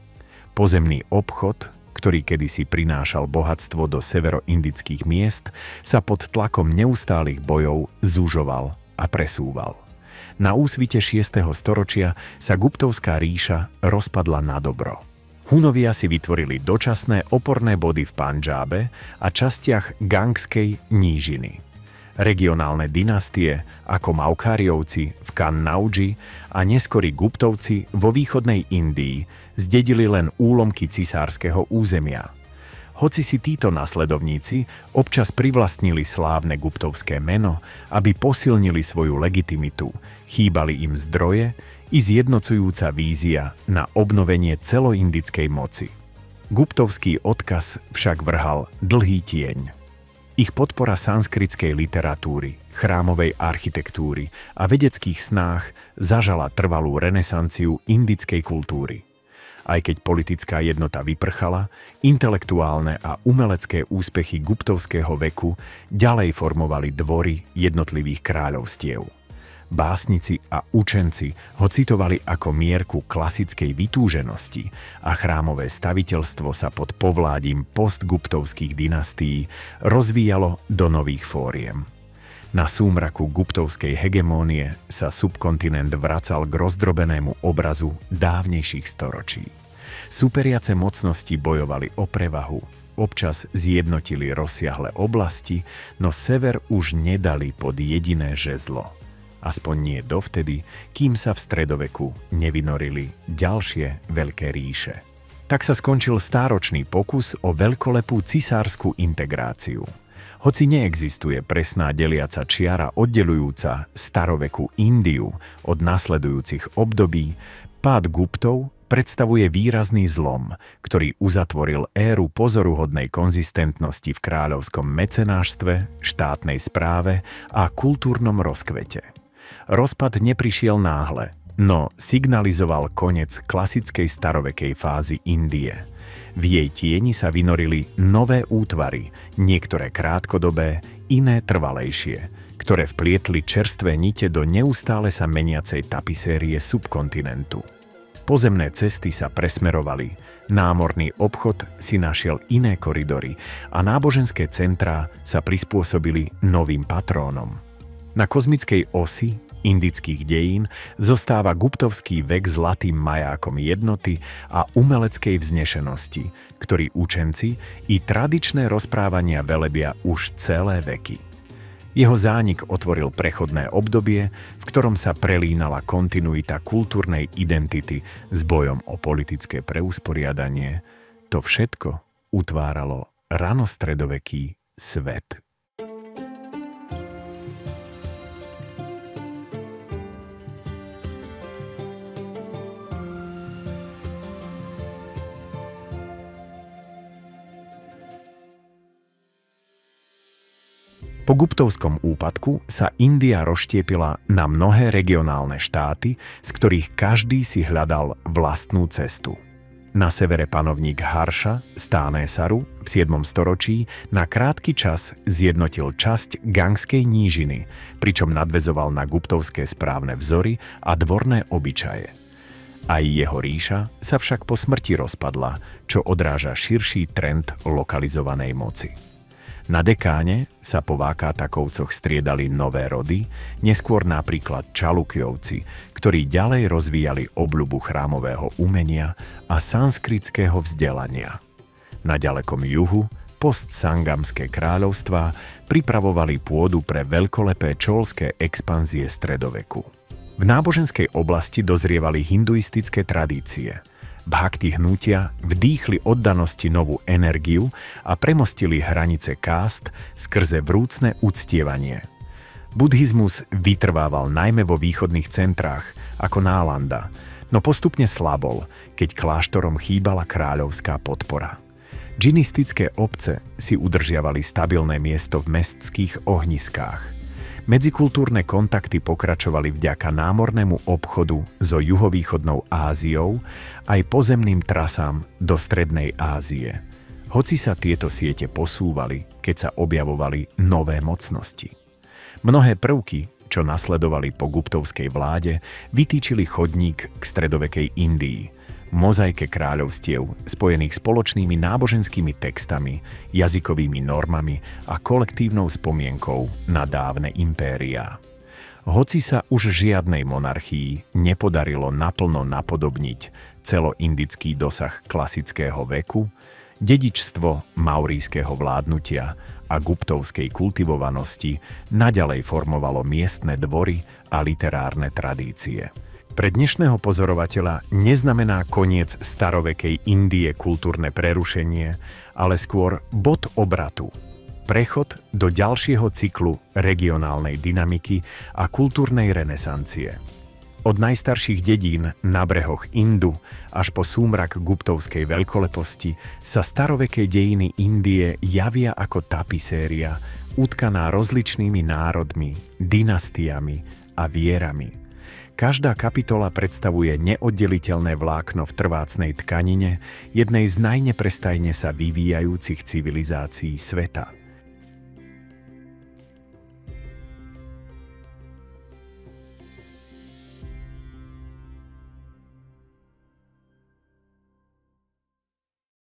Pozemný obchod, ktorý kedysi prinášal bohatstvo do severoindických miest, sa pod tlakom neustálych bojov zužoval a presúval. Na úsvite 6. storočia sa Guptovská ríša rozpadla na dobro. Hunovia si vytvorili dočasné oporné body v Pandžábe a častiach Gangskej nížiny. Regionálne dynastie ako Maukáriovci v Kannauji a neskorí Guptovci vo východnej Indii zdedili len úlomky cisárskeho územia. Hoci si títo nasledovníci občas privlastnili slávne guptovské meno, aby posilnili svoju legitimitu, chýbali im zdroje i zjednocujúca vízia na obnovenie celoindickej moci. Guptovský odkaz však vrhal dlhý tieň. Ich podpora sanskritskej literatúry, chrámovej architektúry a vedeckých snách zažala trvalú renesanciu indickej kultúry. Aj keď politická jednota vyprchala, intelektuálne a umelecké úspechy guptovského veku ďalej formovali dvory jednotlivých kráľovstiev. Básnici a učenci ho citovali ako mierku klasickej vytúženosti a chrámové staviteľstvo sa pod povládím postguptovských dynastií rozvíjalo do nových fóriem. Na súmraku guptovskej hegemónie sa subkontinent vracal k rozdrobenému obrazu dávnejších storočí. Superiace mocnosti bojovali o prevahu, občas zjednotili rozsiahle oblasti, no sever už nedali pod jediné žezlo. Aspoň nie dovtedy, kým sa v stredoveku nevynorili ďalšie veľké ríše. Tak sa skončil stáročný pokus o veľkolepú cisársku integráciu. Hoci neexistuje presná deliaca čiara oddeľujúca starovekú Indiu od nasledujúcich období, pád Guptov predstavuje výrazný zlom, ktorý uzatvoril éru pozoruhodnej konzistentnosti v kráľovskom mecenášstve, štátnej správe a kultúrnom rozkvete. Rozpad neprišiel náhle, no signalizoval koniec klasickej starovekej fázy Indie. V jej tieni sa vynorili nové útvary, niektoré krátkodobé, iné trvalejšie, ktoré vplietli čerstvé nite do neustále sa meniacej tapisérie subkontinentu. Pozemné cesty sa presmerovali Námorný obchod si našiel iné koridory a náboženské centrá sa prispôsobili novým patrónom. Na kozmickej osi indických dejín zostáva guptovský vek zlatým majákom jednoty a umeleckej vznešenosti, ktorý učenci i tradičné rozprávania velebia už celé veky. Jeho zánik otvoril prechodné obdobie, v ktorom sa prelínala kontinuita kultúrnej identity s bojom o politické preusporiadanie. To všetko utváralo ranostredoveký svet. Po guptovskom úpadku sa India rozštiepila na mnohé regionálne štáty, z ktorých každý si hľadal vlastnú cestu. Na severe panovník Harša z Tánésaru v 7. storočí na krátky čas zjednotil časť Gangskej nížiny, pričom nadväzoval na guptovské správne vzory a dvorné obyčaje. Aj jeho ríša sa však po smrti rozpadla, čo odráža širší trend lokalizovanej moci. Na Dekáne sa po Vákátakovcoch striedali nové rody, neskôr napríklad Čalukjovci, ktorí ďalej rozvíjali obľubu chrámového umenia a sanskritského vzdelania. Na ďalekom juhu postsangamské kráľovstvá pripravovali pôdu pre veľkolepé čolské expanzie stredoveku. V náboženskej oblasti dozrievali hinduistické tradície. Bhakti hnutia vdýchli oddanosti novú energiu a premostili hranice kást skrze vrúcne uctievanie. Buddhizmus vytrvával najmä vo východných centrách, ako Nálanda, no postupne slabol, keď kláštorom chýbala kráľovská podpora. Džinistické obce si udržiavali stabilné miesto v mestských ohniskách. Medzikultúrne kontakty pokračovali vďaka námornému obchodu so juhovýchodnou Áziou aj pozemným trasám do Strednej Ázie. Hoci sa tieto siete posúvali, keď sa objavovali nové mocnosti. Mnohé prvky, čo nasledovali po guptovskej vláde, vytýčili chodník k stredovekej Indii, mozaike kráľovstiev spojených spoločnými náboženskými textami, jazykovými normami a kolektívnou spomienkou na dávne impériá. Hoci sa už žiadnej monarchii nepodarilo naplno napodobniť celoindický dosah klasického veku, dedičstvo maurískeho vládnutia a guptovskej kultivovanosti naďalej formovalo miestne dvory a literárne tradície. Pre dnešného pozorovateľa neznamená koniec starovekej Indie kultúrne prerušenie, ale skôr bod obratu. Prechod do ďalšieho cyklu regionálnej dynamiky a kultúrnej renesancie. Od najstarších dedín na brehoch Indu až po súmrak guptovskej veľkoleposti sa staroveké dejiny Indie javia ako tapiséria, utkaná rozličnými národmi, dynastiami a vierami. Každá kapitola predstavuje neoddeliteľné vlákno v trvácnej tkanine jednej z najneprestajne sa vyvíjajúcich civilizácií sveta.